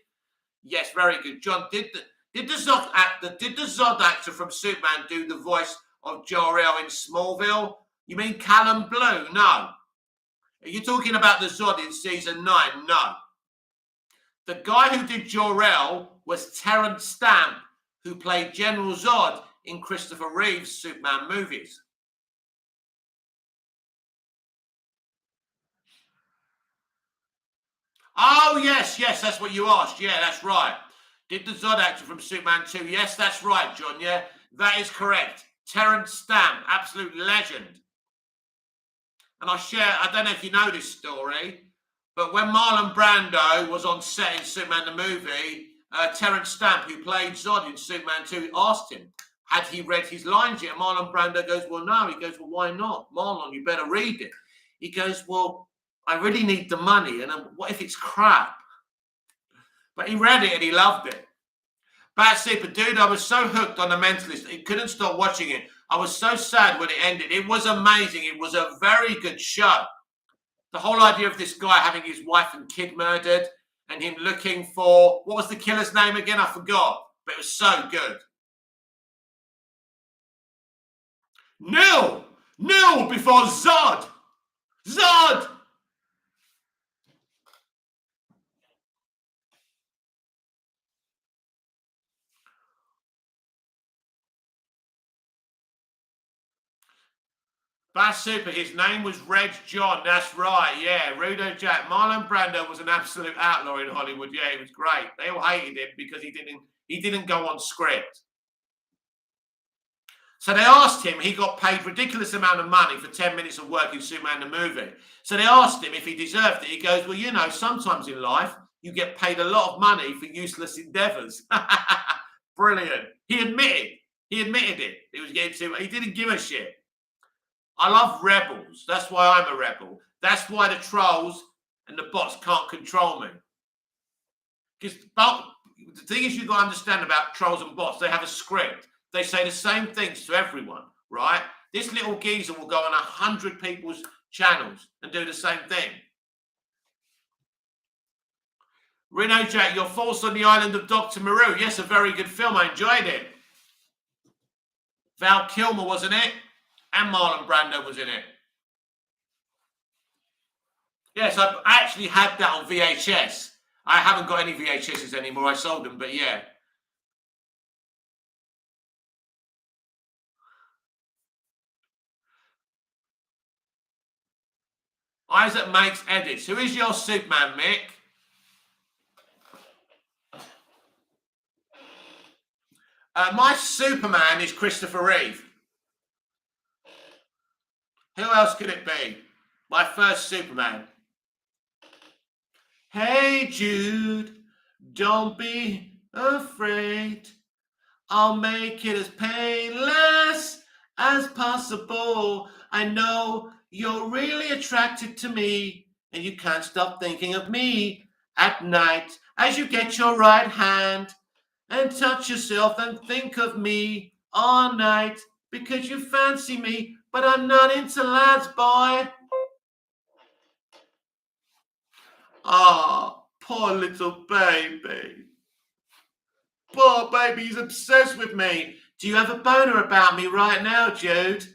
Yes, very good. John, did Did the Zod actor from Superman do the voice of Jor-El in Smallville? You mean Callum Blue? No. Are you talking about the Zod in season 9? No. The guy who did Jor-El was Terrence Stamp, who played General Zod in Christopher Reeve's Superman movies. Oh, yes, that's what you asked. Yeah, that's right. Did the Zod actor from Superman 2? Yes, that's right, John. Yeah, that is correct. Terrence Stamp, absolute legend. And I don't know if you know this story, but when Marlon Brando was on set in Superman the movie, Terrence Stamp, who played Zod in Superman 2, asked him, had he read his lines yet? And Marlon Brando goes, well, no. He goes, well, why not? Marlon, you better read it. He goes, well, I really need the money, and what if it's crap? But he read it and he loved it. Bad Super, dude, I was so hooked on The Mentalist, I couldn't stop watching it. I was so sad when it ended. It was amazing. It was a very good show. The whole idea of this guy having his wife and kid murdered and him looking for, what was the killer's name again? I forgot, but it was so good. Nil before Zod. Zod! Bad Super, his name was Reg John. That's right, yeah. Rudo Jack. Marlon Brando was an absolute outlaw in Hollywood. Yeah, he was great. They all hated him because he didn't go on script. So they asked him, he got paid ridiculous amount of money for 10 minutes of work in Superman the movie. So they asked him if he deserved it. He goes, well, you know, sometimes in life, you get paid a lot of money for useless endeavors. Brilliant. He admitted it. He was getting too, he didn't give a shit. I love rebels. That's why I'm a rebel. That's why the trolls and the bots can't control me. Because the thing is, you've got to understand about trolls and bots, they have a script. They say the same things to everyone, right? This little geezer will go on 100 people's channels and do the same thing. Reno Jack, you're false on the island of Dr. Moreau. Yes, a very good film. I enjoyed it. Val Kilmer was in it, and Marlon Brando was in it. Yes, I actually had that on VHS. I haven't got any VHSs anymore. I sold them, but yeah. Isaac makes edits. Who is your Superman, Mick? My Superman is Christopher Reeve. Who else could it be? My first Superman. Hey Jude, don't be afraid. I'll make it as painless as possible. I know you're really attracted to me, and you can't stop thinking of me at night as you get your right hand and touch yourself and think of me all night because you fancy me, but I'm not into lads, boy. Oh, poor little baby. Poor baby, he's obsessed with me. Do you have a boner about me right now, Jude?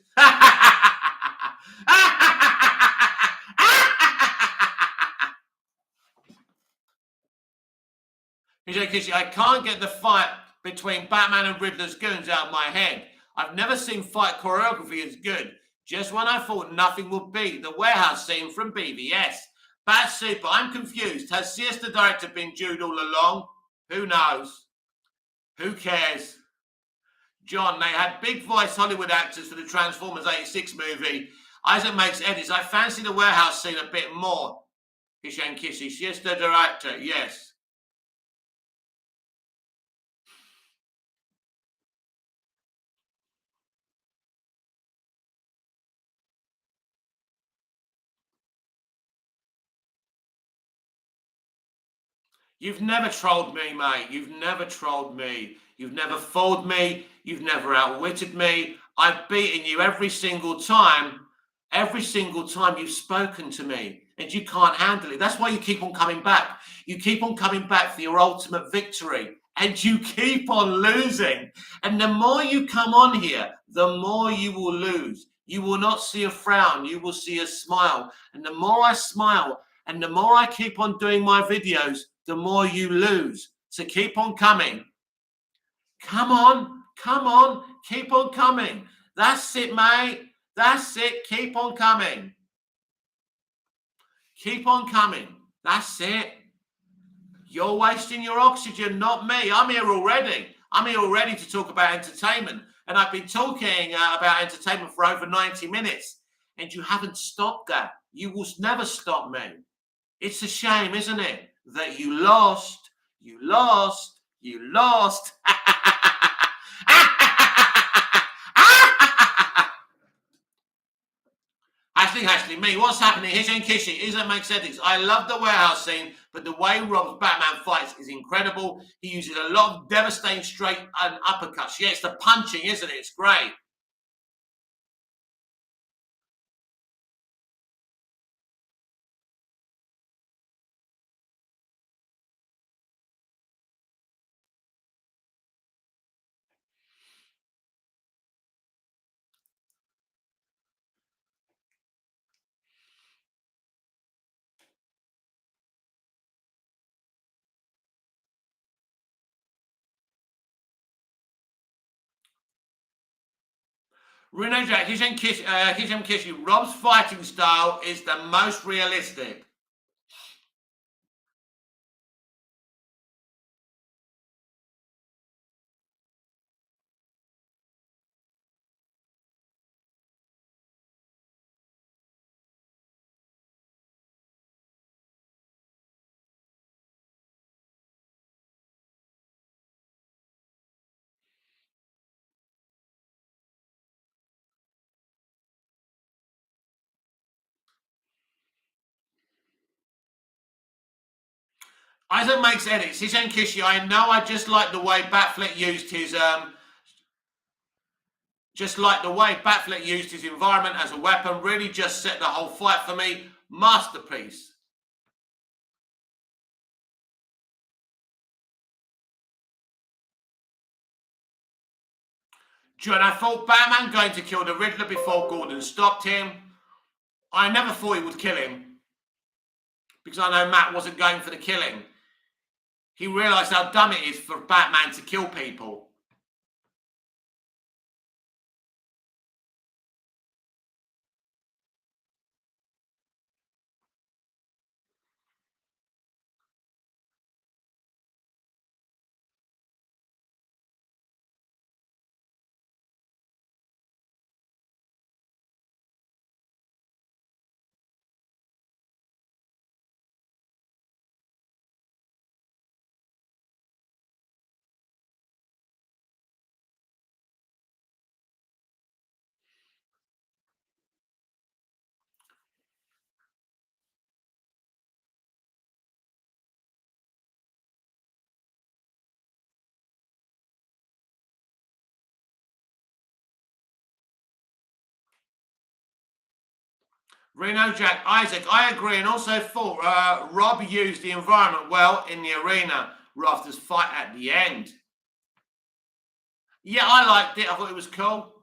Because I can't get the fight between Batman and Riddler's goons out of my head. I've never seen fight choreography as good. Just when I thought nothing would beat the warehouse scene from BVS. Bad Super, I'm confused. Has Siesta Director been Jude all along? Who knows? Who cares? John, they had big voice Hollywood actors for the Transformers 86 movie. Isaac makes edits. I fancy the warehouse scene a bit more. Kish and Kissy. Siesta Director, yes. You've never trolled me, mate. You've never trolled me. You've never fooled me. You've never outwitted me. I've beaten you every single time. Every single time you've spoken to me. And you can't handle it. That's why you keep on coming back. You keep on coming back for your ultimate victory. and you keep on losing. And the more you come on here, the more you will lose. You will not see a frown, you will see a smile. And the more I smile and the more I keep on doing my videos, the more you lose. So keep on coming. Come on, keep on coming. That's it, mate. That's it. Keep on coming. Keep on coming. That's it. You're wasting your oxygen, not me. I'm here already. I'm here already to talk about entertainment. And I've been talking about entertainment for over 90 minutes. And you haven't stopped that. You will never stop me. It's a shame, isn't it? That you lost. You lost. You lost. Ashley, me, what's happening? Hishan Kishi, Isn't makes edits. I love the warehouse scene, but the way Rob's Batman fights is incredible. He uses a lot of devastating straight and uppercuts. Yeah, it's the punching, isn't it? It's great. Reno Jack, Hishan Kishi, Rob's fighting style is the most realistic. Isaac makes edits. Hishan Kishi, I know I just like the way Batfleck used his environment as a weapon. Really just set the whole fight for me. Masterpiece. John, I thought Batman going to kill the Riddler before Gordon stopped him. I never thought he would kill him because I know Matt wasn't going for the killing. He realised how dumb it is for Batman to kill people. Reno Jack, Isaac, I agree, and also thought Rob used the environment well in the arena. Rafter's fight at the end. Yeah, I liked it. I thought it was cool.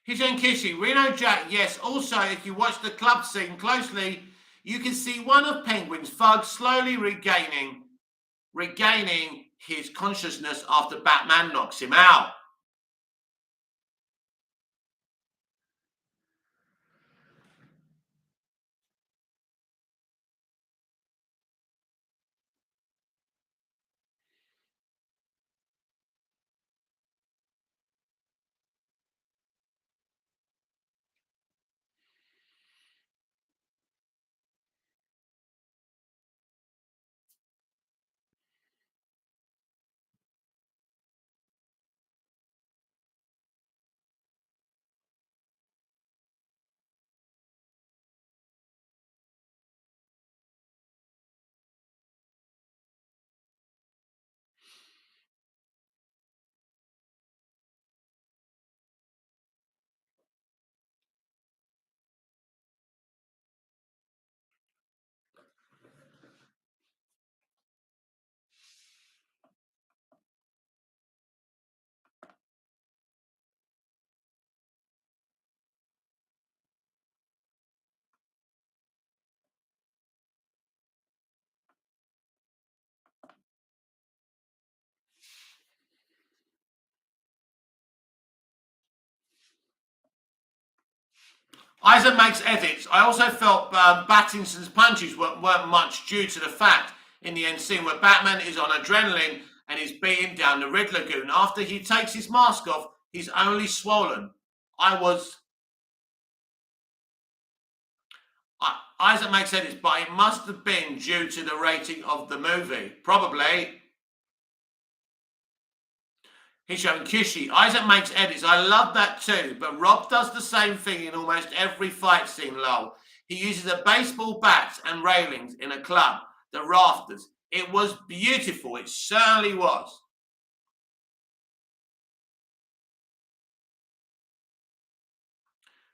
Hishan Kishi, Reno Jack, yes. Also, if you watch the club scene closely, you can see one of Penguin's thugs slowly regaining his consciousness after Batman knocks him out. Isaac makes edits. I also felt Battinson's punches weren't much due to the fact in the end scene where Batman is on adrenaline and is beating down the Red Lagoon. After he takes his mask off, he's only swollen. Isaac makes edits, but it must have been due to the rating of the movie. Probably. He's showing Kishi. Isaac makes edits. I love that too, but Rob does the same thing in almost every fight scene, lol. He uses a baseball bat and railings in a club, the rafters. It was beautiful. It certainly was.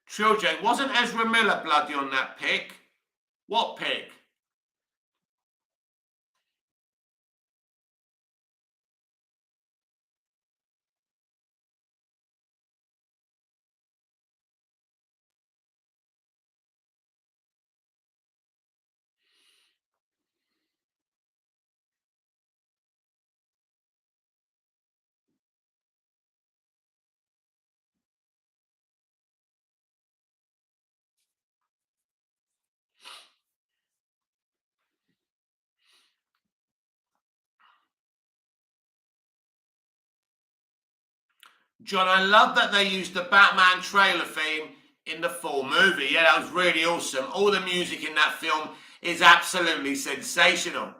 Trill J, wasn't Ezra Miller bloody on that pic? What pic? John, I love that they used the Batman trailer theme in the full movie. Yeah, that was really awesome. All the music in that film is absolutely sensational.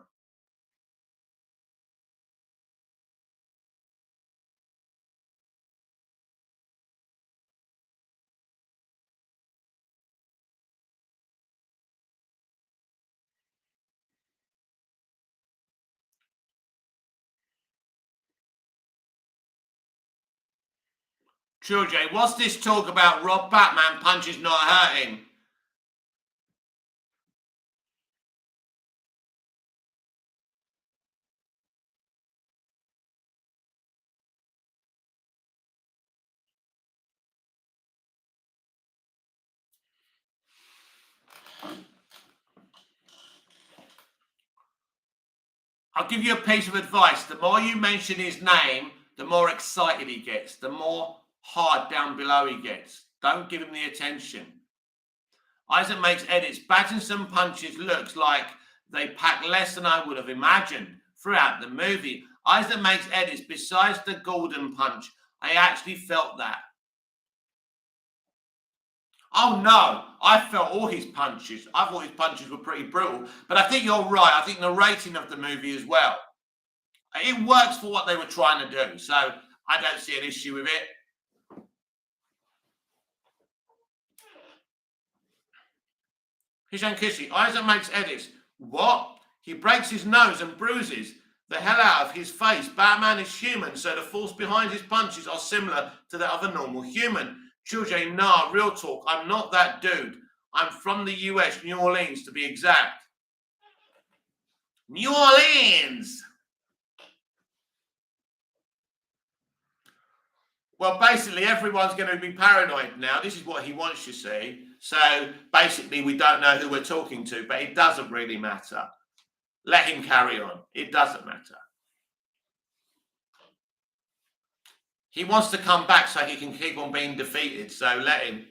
Trill J, what's this talk about Rob Batman punches not hurting? I'll give you a piece of advice. The more you mention his name, the more excited he gets, the more hard down below he gets. Don't give him the attention. Isaac makes edits. Pattinson punches looks like they pack less than I would have imagined throughout the movie. Isaac makes edits. Besides the Gordon punch, I actually felt that. Oh no, I felt all his punches. I thought his punches were pretty brutal. But I think you're right. I think the rating of the movie as well. It works for what they were trying to do. So I don't see an issue with it. Hishan Kishi, Isaac makes edits. What? He breaks his nose and bruises the hell out of his face. Batman is human, so the force behind his punches are similar to that of a normal human. Children, nah, real talk. I'm not that dude. I'm from the US, New Orleans to be exact. New Orleans! Well, basically, everyone's going to be paranoid now. This is what he wants, you see. So, basically, we don't know who we're talking to, but it doesn't really matter. Let him carry on. It doesn't matter. He wants to come back so he can keep on being defeated, so let him.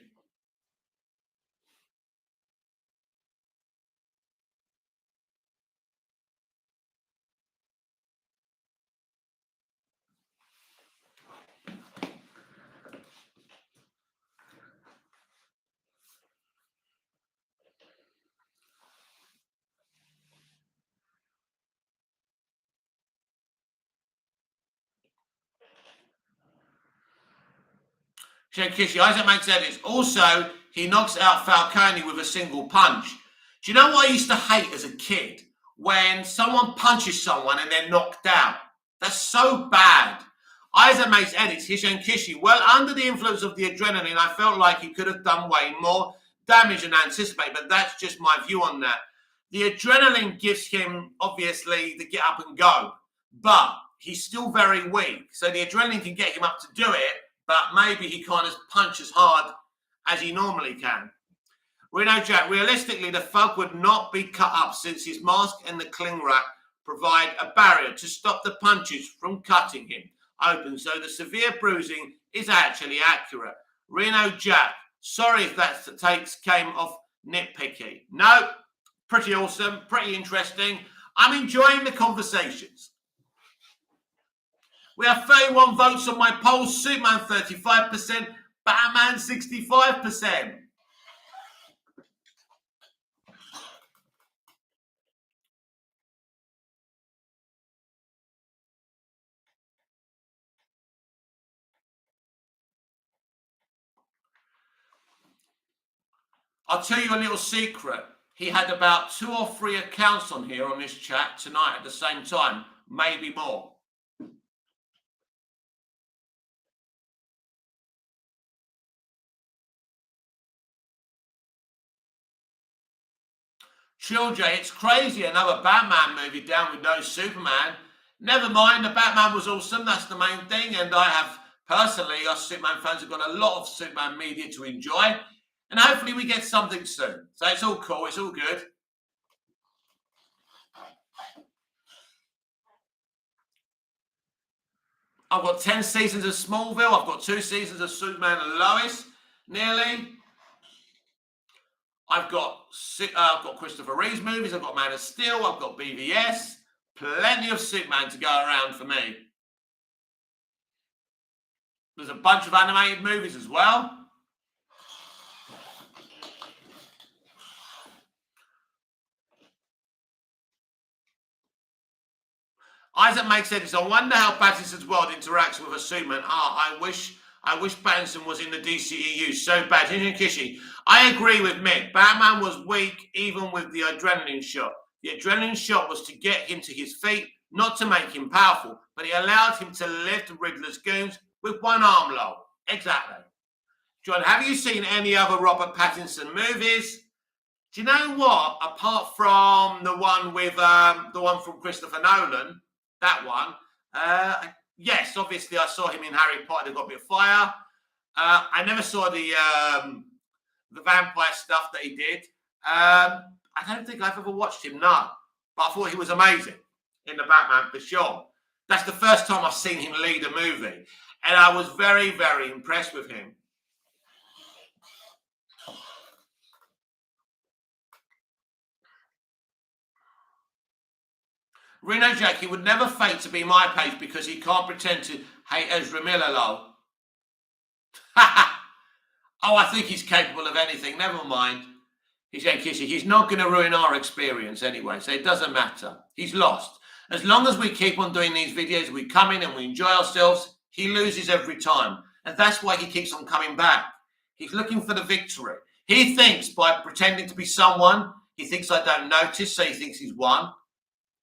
Kishi, Isaac makes edits. Also, he knocks out Falcone with a single punch. Do you know what I used to hate as a kid? When someone punches someone and they're knocked out. That's so bad. Isaac makes edits. Hishan Kishi, well, under the influence of the adrenaline, I felt like he could have done way more damage than anticipated, but that's just my view on that. The adrenaline gives him, obviously, the get up and go, but he's still very weak. So the adrenaline can get him up to do it, but maybe he can't punch as hard as he normally can. Reno Jack, realistically, the thug would not be cut up since his mask and the cling wrap provide a barrier to stop the punches from cutting him open. So the severe bruising is actually accurate. Reno Jack, Sorry if that came off nitpicky. No, pretty awesome, pretty interesting. I'm enjoying the conversations. We have 31 votes on my poll. Superman 35%, Batman 65%. I'll tell you a little secret. He had about 2 or 3 accounts on here on this chat tonight at the same time, maybe more. Children, it's crazy. Another Batman movie down with no Superman. Never mind, the Batman was awesome. That's the main thing. And I have, personally, us Superman fans have got a lot of Superman media to enjoy. And hopefully we get something soon. So it's all cool. It's all good. I've got 10 seasons of Smallville. I've got 2 seasons of Superman and Lois, nearly. I've got Christopher Reeve's movies. I've got Man of Steel. I've got BVS. Plenty of Superman to go around for me. There's a bunch of animated movies as well. Isaac makes sense. I wonder how Pattinson's world interacts with a Superman. I wish Pattinson was in the DCEU so bad. Kishy, I agree with Mick. Batman was weak even with the adrenaline shot. The adrenaline shot was to get him to his feet, not to make him powerful, but it allowed him to lift Riddler's goons with one arm low. Exactly. John, have you seen any other Robert Pattinson movies? Do you know what? Apart from the one with the one from Christopher Nolan, that one. Yes, obviously I saw him in Harry Potter. They Got a Bit of Fire. I never saw the vampire stuff that he did. I don't think I've ever watched him, no. But I thought he was amazing in the Batman for sure. That's the first time I've seen him lead a movie. And I was very, very impressed with him. Reno Jackie would never fake to be my page because he can't pretend to hate Ezra Miller, lol. Oh, I think he's capable of anything. Never mind. He's saying, Kissy, he's not going to ruin our experience anyway, so it doesn't matter. He's lost. As long as we keep on doing these videos, we come in and we enjoy ourselves, he loses every time. And that's why he keeps on coming back. He's looking for the victory. He thinks by pretending to be someone, he thinks I don't notice, so he thinks he's won.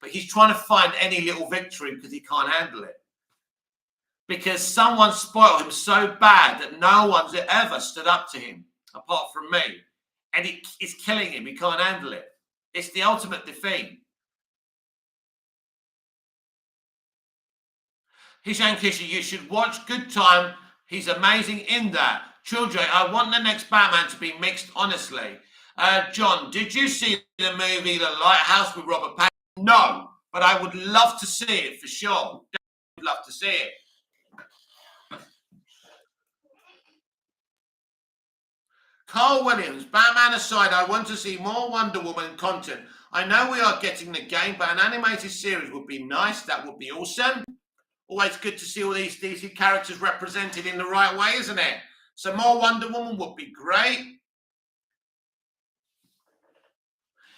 But he's trying to find any little victory because he can't handle it. Because someone spoiled him so bad that no one's ever stood up to him apart from me. And it is killing him. He can't handle it. It's the ultimate defeat. Hishan Kishi, you should watch Good Time. He's amazing in that. Children, I want the next Batman to be mixed, honestly. John, did you see the movie The Lighthouse with Robert Pattinson? No, but I would love to see it for sure. Would love to see it. Carl Williams, Batman aside, I want to see more Wonder Woman content. I know we are getting the game, but an animated series would be nice. That would be awesome. Always good to see all these DC characters represented in the right way, isn't it? So more Wonder Woman would be great.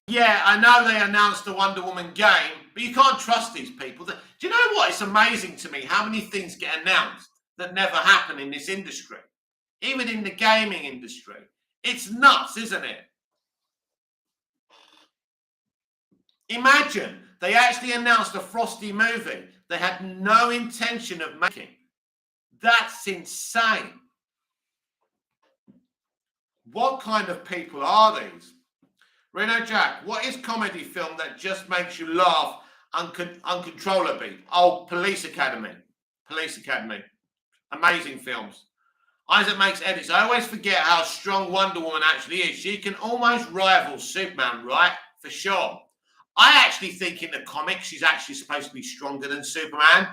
Yeah, I know they announced the Wonder Woman game, but you can't trust these people. Do you know what? It's amazing to me how many things get announced that never happen in this industry, even in the gaming industry. It's nuts, isn't it? Imagine they actually announced a Frosty movie they had no intention of making. That's insane. What kind of people are these? Reno Jack, what is comedy film that just makes you laugh uncontrollably? Oh, Police Academy. Police Academy. Amazing films. Isaac makes edits. I always forget how strong Wonder Woman actually is. She can almost rival Superman, right? For sure. I actually think in the comics she's actually supposed to be stronger than Superman.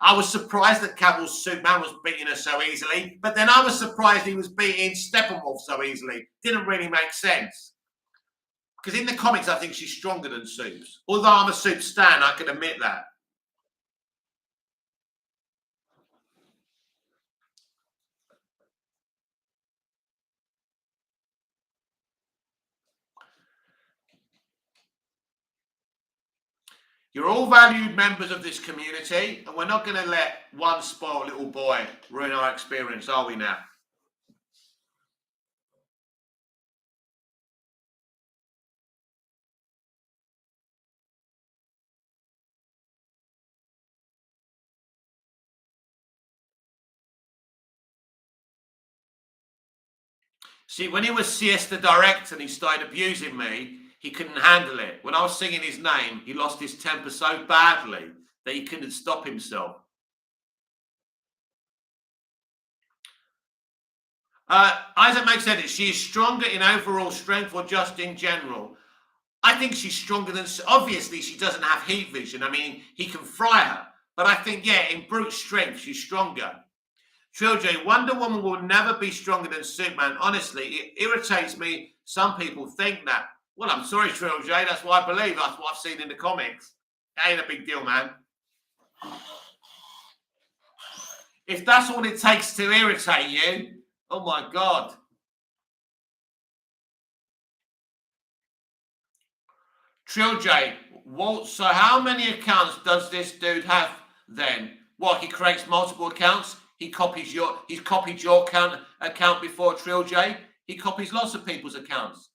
I was surprised that Cavill's Superman was beating her so easily, but then I was surprised he was beating Steppenwolf so easily. Didn't really make sense. Because in the comics, I think she's stronger than Supes. Although I'm a Supe stan, I can admit that. You're all valued members of this community, and we're not going to let one spoiled little boy ruin our experience, are we now? See, when he was Siesta Direct and he started abusing me, he couldn't handle it. When I was singing his name, he lost his temper so badly that he couldn't stop himself. Isaac makes edit. She is stronger in overall strength or just in general? I think she's stronger than... Obviously, she doesn't have heat vision. I mean, he can fry her. But I think, yeah, in brute strength, she's stronger. Trilogy, Wonder Woman will never be stronger than Superman. Honestly, it irritates me. Some people think that. Well, I'm sorry, Trilogy. That's what I believe. That's what I've seen in the comics. That ain't a big deal, man. If that's all it takes to irritate you, oh my God. Trilogy, Walt, so how many accounts does this dude have then? What, he creates multiple accounts? He's copied your account before Trilogy. He copies lots of people's accounts.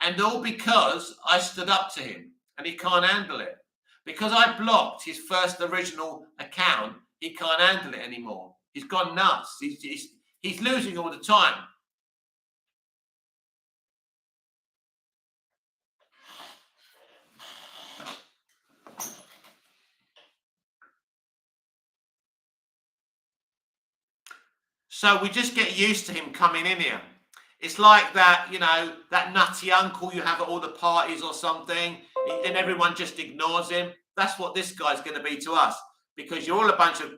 And all because I stood up to him and he can't handle it. Because I blocked his first original account, he can't handle it anymore. He's gone nuts. He's losing all the time. So we just get used to him coming in here. It's like that, you know, that nutty uncle you have at all the parties or something, and everyone just ignores him. That's what this guy's going to be to us, because you're all a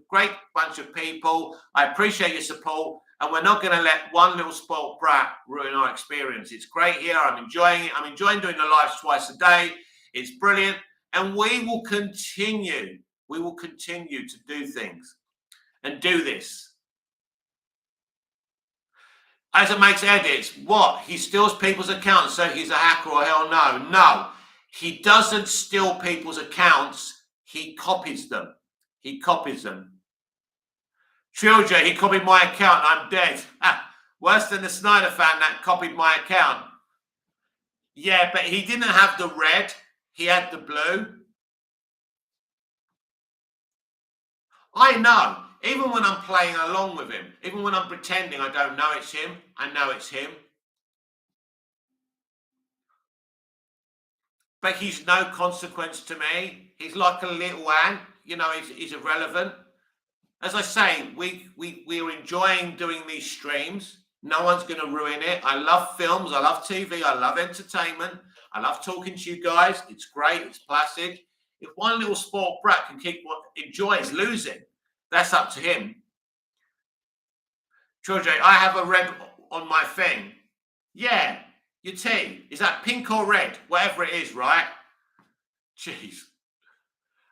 great bunch of people. I appreciate your support, and we're not going to let one little spoiled brat ruin our experience. It's great here. I'm enjoying it. I'm enjoying doing the lives twice a day. It's brilliant, and we will continue. We will continue to do things and do this. As it makes edits, what? He steals people's accounts, so he's a hacker, or hell no. No, he doesn't steal people's accounts. He copies them. He copies them. Trilogy, he copied my account. I'm dead. Worse than the Snyder fan that copied my account. Yeah, but he didn't have the red. He had the blue. I know. Even when I'm playing along with him, even when I'm pretending I don't know it's him, I know it's him. But he's no consequence to me. He's like a little ant. You know, he's irrelevant. As I say, we're enjoying doing these streams. No one's going to ruin it. I love films. I love TV. I love entertainment. I love talking to you guys. It's great. It's placid. If one little sport brat can keep what enjoys losing, that's up to him. George, I have a red on my thing. Yeah, your tea. Is that pink or red? Whatever it is, right? Jeez.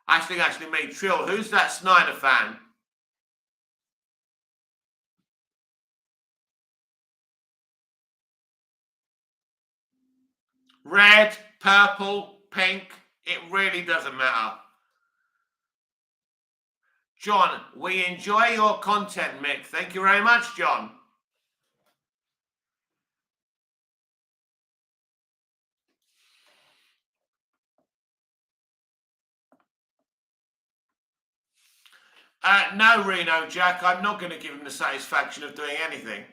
Actually, me, Trill. Who's that Snyder fan? Red, purple, pink. It really doesn't matter. John, we enjoy your content, Mick. Thank you very much, John. No, Reno, Jack. I'm not going to give him the satisfaction of doing anything.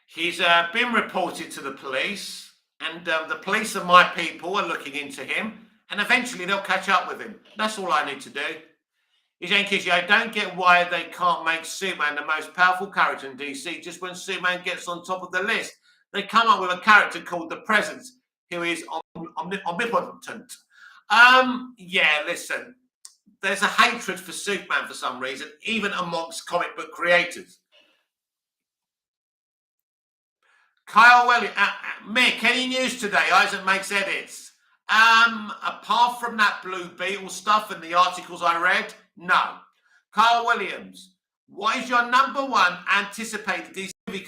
He's been reported to the police. And the police are my people are looking into him. And eventually they'll catch up with him. That's all I need to do. I don't get why they can't make Superman the most powerful character in DC just when Superman gets on top of the list. They come up with a character called the Presence. who is omnipotent. Yeah, listen, there's a hatred for Superman for some reason, even amongst comic book creators. Kyle Welly, Mick, any news today? Isaac makes edits. Apart from that Blue Beetle stuff and the articles I read, no. Kyle Williams, what is your number one anticipated DC movie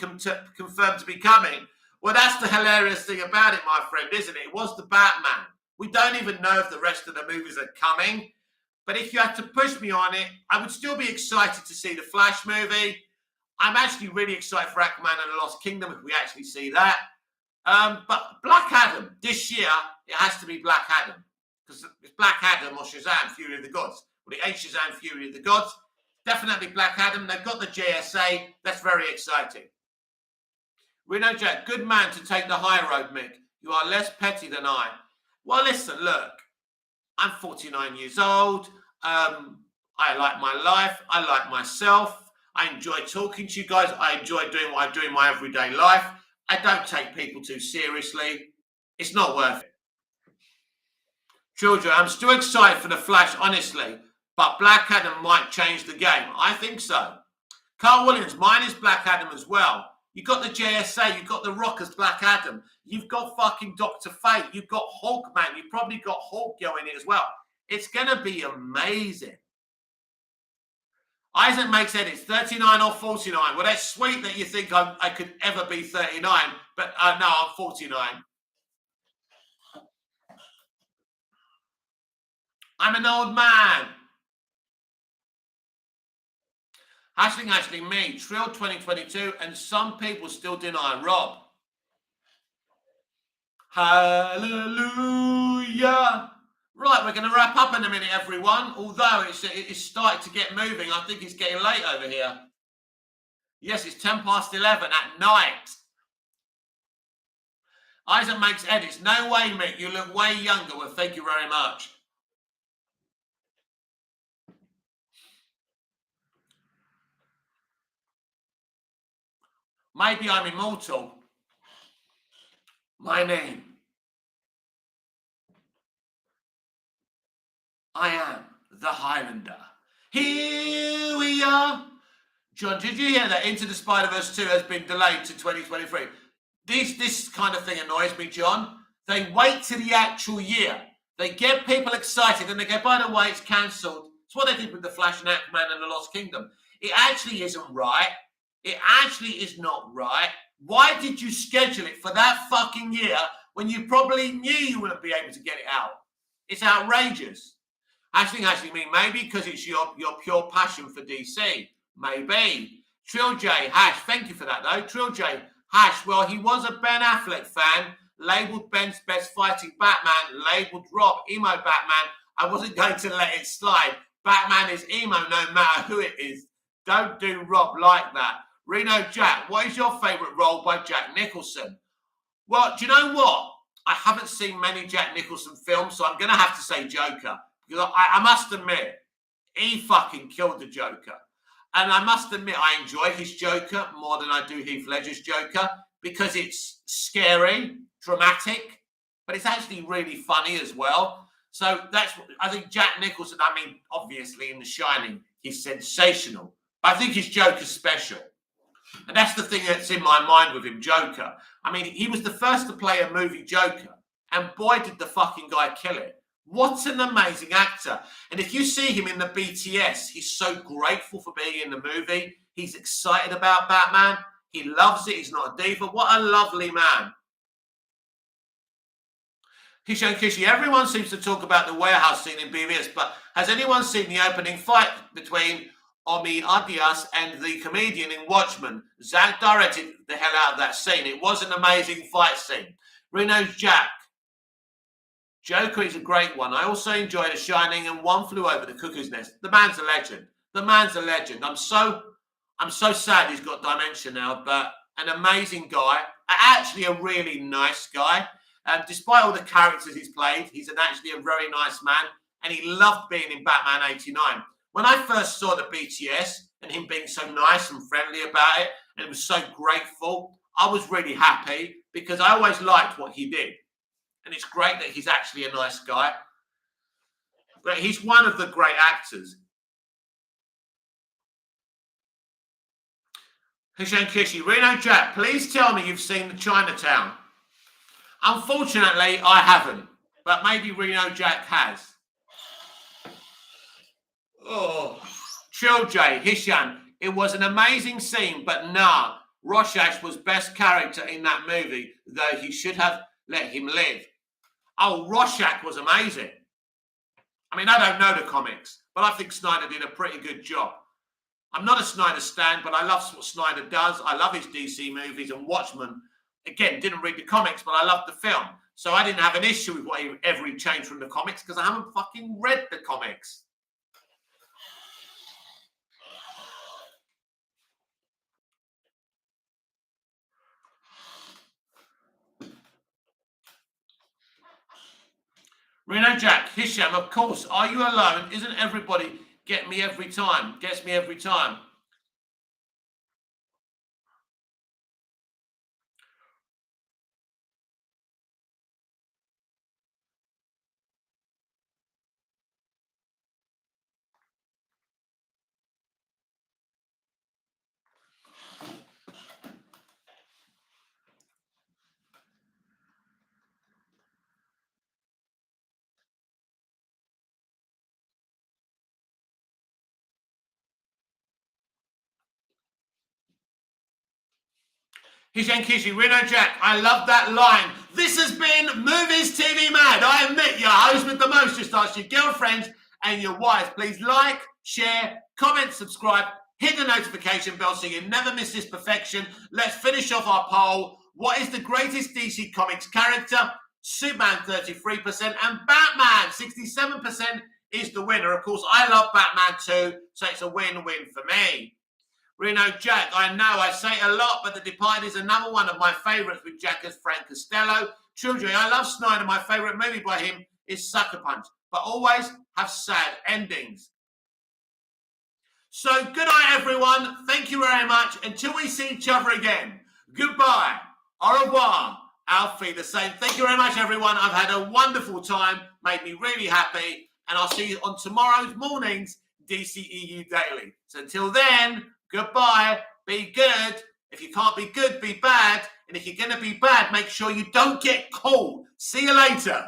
confirmed to be coming? Well, that's the hilarious thing about it, my friend, isn't it? It was the Batman. We don't even know if the rest of the movies are coming. But if you had to push me on it, I would still be excited to see the Flash movie. I'm actually really excited for Aquaman and the Lost Kingdom if we actually see that. But Black Adam, this year, it has to be Black Adam. Because it's Black Adam or Shazam, Fury of the Gods. Well, it ain't Shazam, Fury of the Gods. Definitely Black Adam. They've got the JSA. That's very exciting. Reno Jack, good man to take the high road, Mick. You are less petty than I. Well, listen, look. I'm 49 years old. I like my life. I like myself. I enjoy talking to you guys. I enjoy doing what I do in my everyday life. I don't take people too seriously. It's not worth it. Children, I'm still excited for the Flash, honestly. But Black Adam might change the game. I think so. Carl Williams, mine is Black Adam as well. You've got the JSA. You've got The Rock as Black Adam. You've got fucking Dr. Fate. You've got Hulkman. You've probably got Hulk going in as well. It's going to be amazing. Isaac makes edits, 39 or 49. Well, that's sweet that you think I could ever be 39, but no, I'm 49. I'm an old man. Ashley, me, Trill 2022, and some people still deny Rob. Hallelujah. Right, we're going to wrap up in a minute, everyone. Although it's starting to get moving. I think it's getting late over here. Yes, it's 10 past 11 at night. Isaac makes edits. No way, Mick. You look way younger. Well, thank you very much. Maybe I'm immortal. My name. I am the Highlander. Here we are. John, did you hear that Into the Spider-Verse 2 has been delayed to 2023? This kind of thing annoys me, John. They wait to the actual year. They get people excited and they go, by the way, it's cancelled. It's what they did with The Flash and Aquaman and The Lost Kingdom. It actually isn't right. It actually is not right. Why did you schedule it for that fucking year when you probably knew you wouldn't be able to get it out? It's outrageous. Actually, maybe because it's your pure passion for DC. Maybe. Trill J, Hash, thank you for that though. Trill J, Hash, well, he was a Ben Affleck fan, labelled Ben's best fighting Batman, labelled Rob, emo Batman. I wasn't going to let it slide. Batman is emo no matter who it is. Don't do Rob like that. Reno Jack, what is your favourite role by Jack Nicholson? Well, do you know what? I haven't seen many Jack Nicholson films, so I'm going to have to say Joker. Because I must admit, he fucking killed the Joker. And I must admit, I enjoy his Joker more than I do Heath Ledger's Joker because it's scary, dramatic, but it's actually really funny as well. So I think Jack Nicholson, obviously in The Shining, he's sensational. But I think his Joker's special. And that's the thing that's in my mind with him, Joker. He was the first to play a movie Joker. And boy, did the fucking guy kill it. What an amazing actor. And if you see him in the BTS, he's so grateful for being in the movie. He's excited about Batman. He loves it. He's not a diva. What a lovely man. Kishan Kishi, everyone seems to talk about the warehouse scene in BVS, but has anyone seen the opening fight between Omi Adias and the comedian in Watchmen? Zack directed the hell out of that scene. It was an amazing fight scene. Reno's Jack. Joker is a great one. I also enjoy The Shining and One Flew Over the Cuckoo's Nest. The man's a legend. The man's a legend. I'm so sad he's got dementia now, but an amazing guy. Actually a really nice guy. Despite all the characters he's played, he's actually a very nice man, and he loved being in Batman 89. When I first saw the BTS and him being so nice and friendly about it, and was so grateful, I was really happy because I always liked what he did. And it's great that he's actually a nice guy. But he's one of the great actors. Hussein Kishi, Reno Jack, please tell me you've seen the Chinatown. Unfortunately, I haven't. But maybe Reno Jack has. Oh, Chill J, Hishan, it was an amazing scene, but nah, Rorschach was best character in that movie, though he should have let him live. Oh, Rorschach was amazing. I mean, I don't know the comics, but I think Snyder did a pretty good job. I'm not a Snyder stan, but I love what Snyder does. I love his DC movies, and Watchmen, again, didn't read the comics, but I loved the film. So I didn't have an issue with whatever he changed from the comics because I haven't fucking read the comics. Reno Jack, Hisham, of course. Are you alone? Isn't everybody gets me every time? Hishan Kishi, Reno Jack, I love that line. This has been Movies TV Mad. I admit your host with the most. Just ask your girlfriends and your wives. Please like, share, comment, subscribe, hit the notification bell so you never miss this perfection. Let's finish off our poll. What is the greatest DC Comics character? Superman 33% and Batman 67% is the winner. Of course, I love Batman too, so it's a win-win for me. Reno Jack, I know I say it a lot, but The Departed is another one of my favourites with Jack as Frank Costello. Children, I love Snyder. My favourite movie by him is Sucker Punch, but always have sad endings. So good night, everyone. Thank you very much. Until we see each other again, goodbye, au revoir, auf Wiedersehen. Thank you very much, everyone. I've had a wonderful time, made me really happy, and I'll see you on tomorrow's morning's DCEU Daily. So until then, goodbye, be good. If you can't be good, be bad. And if you're going to be bad, make sure you don't get caught. See you later.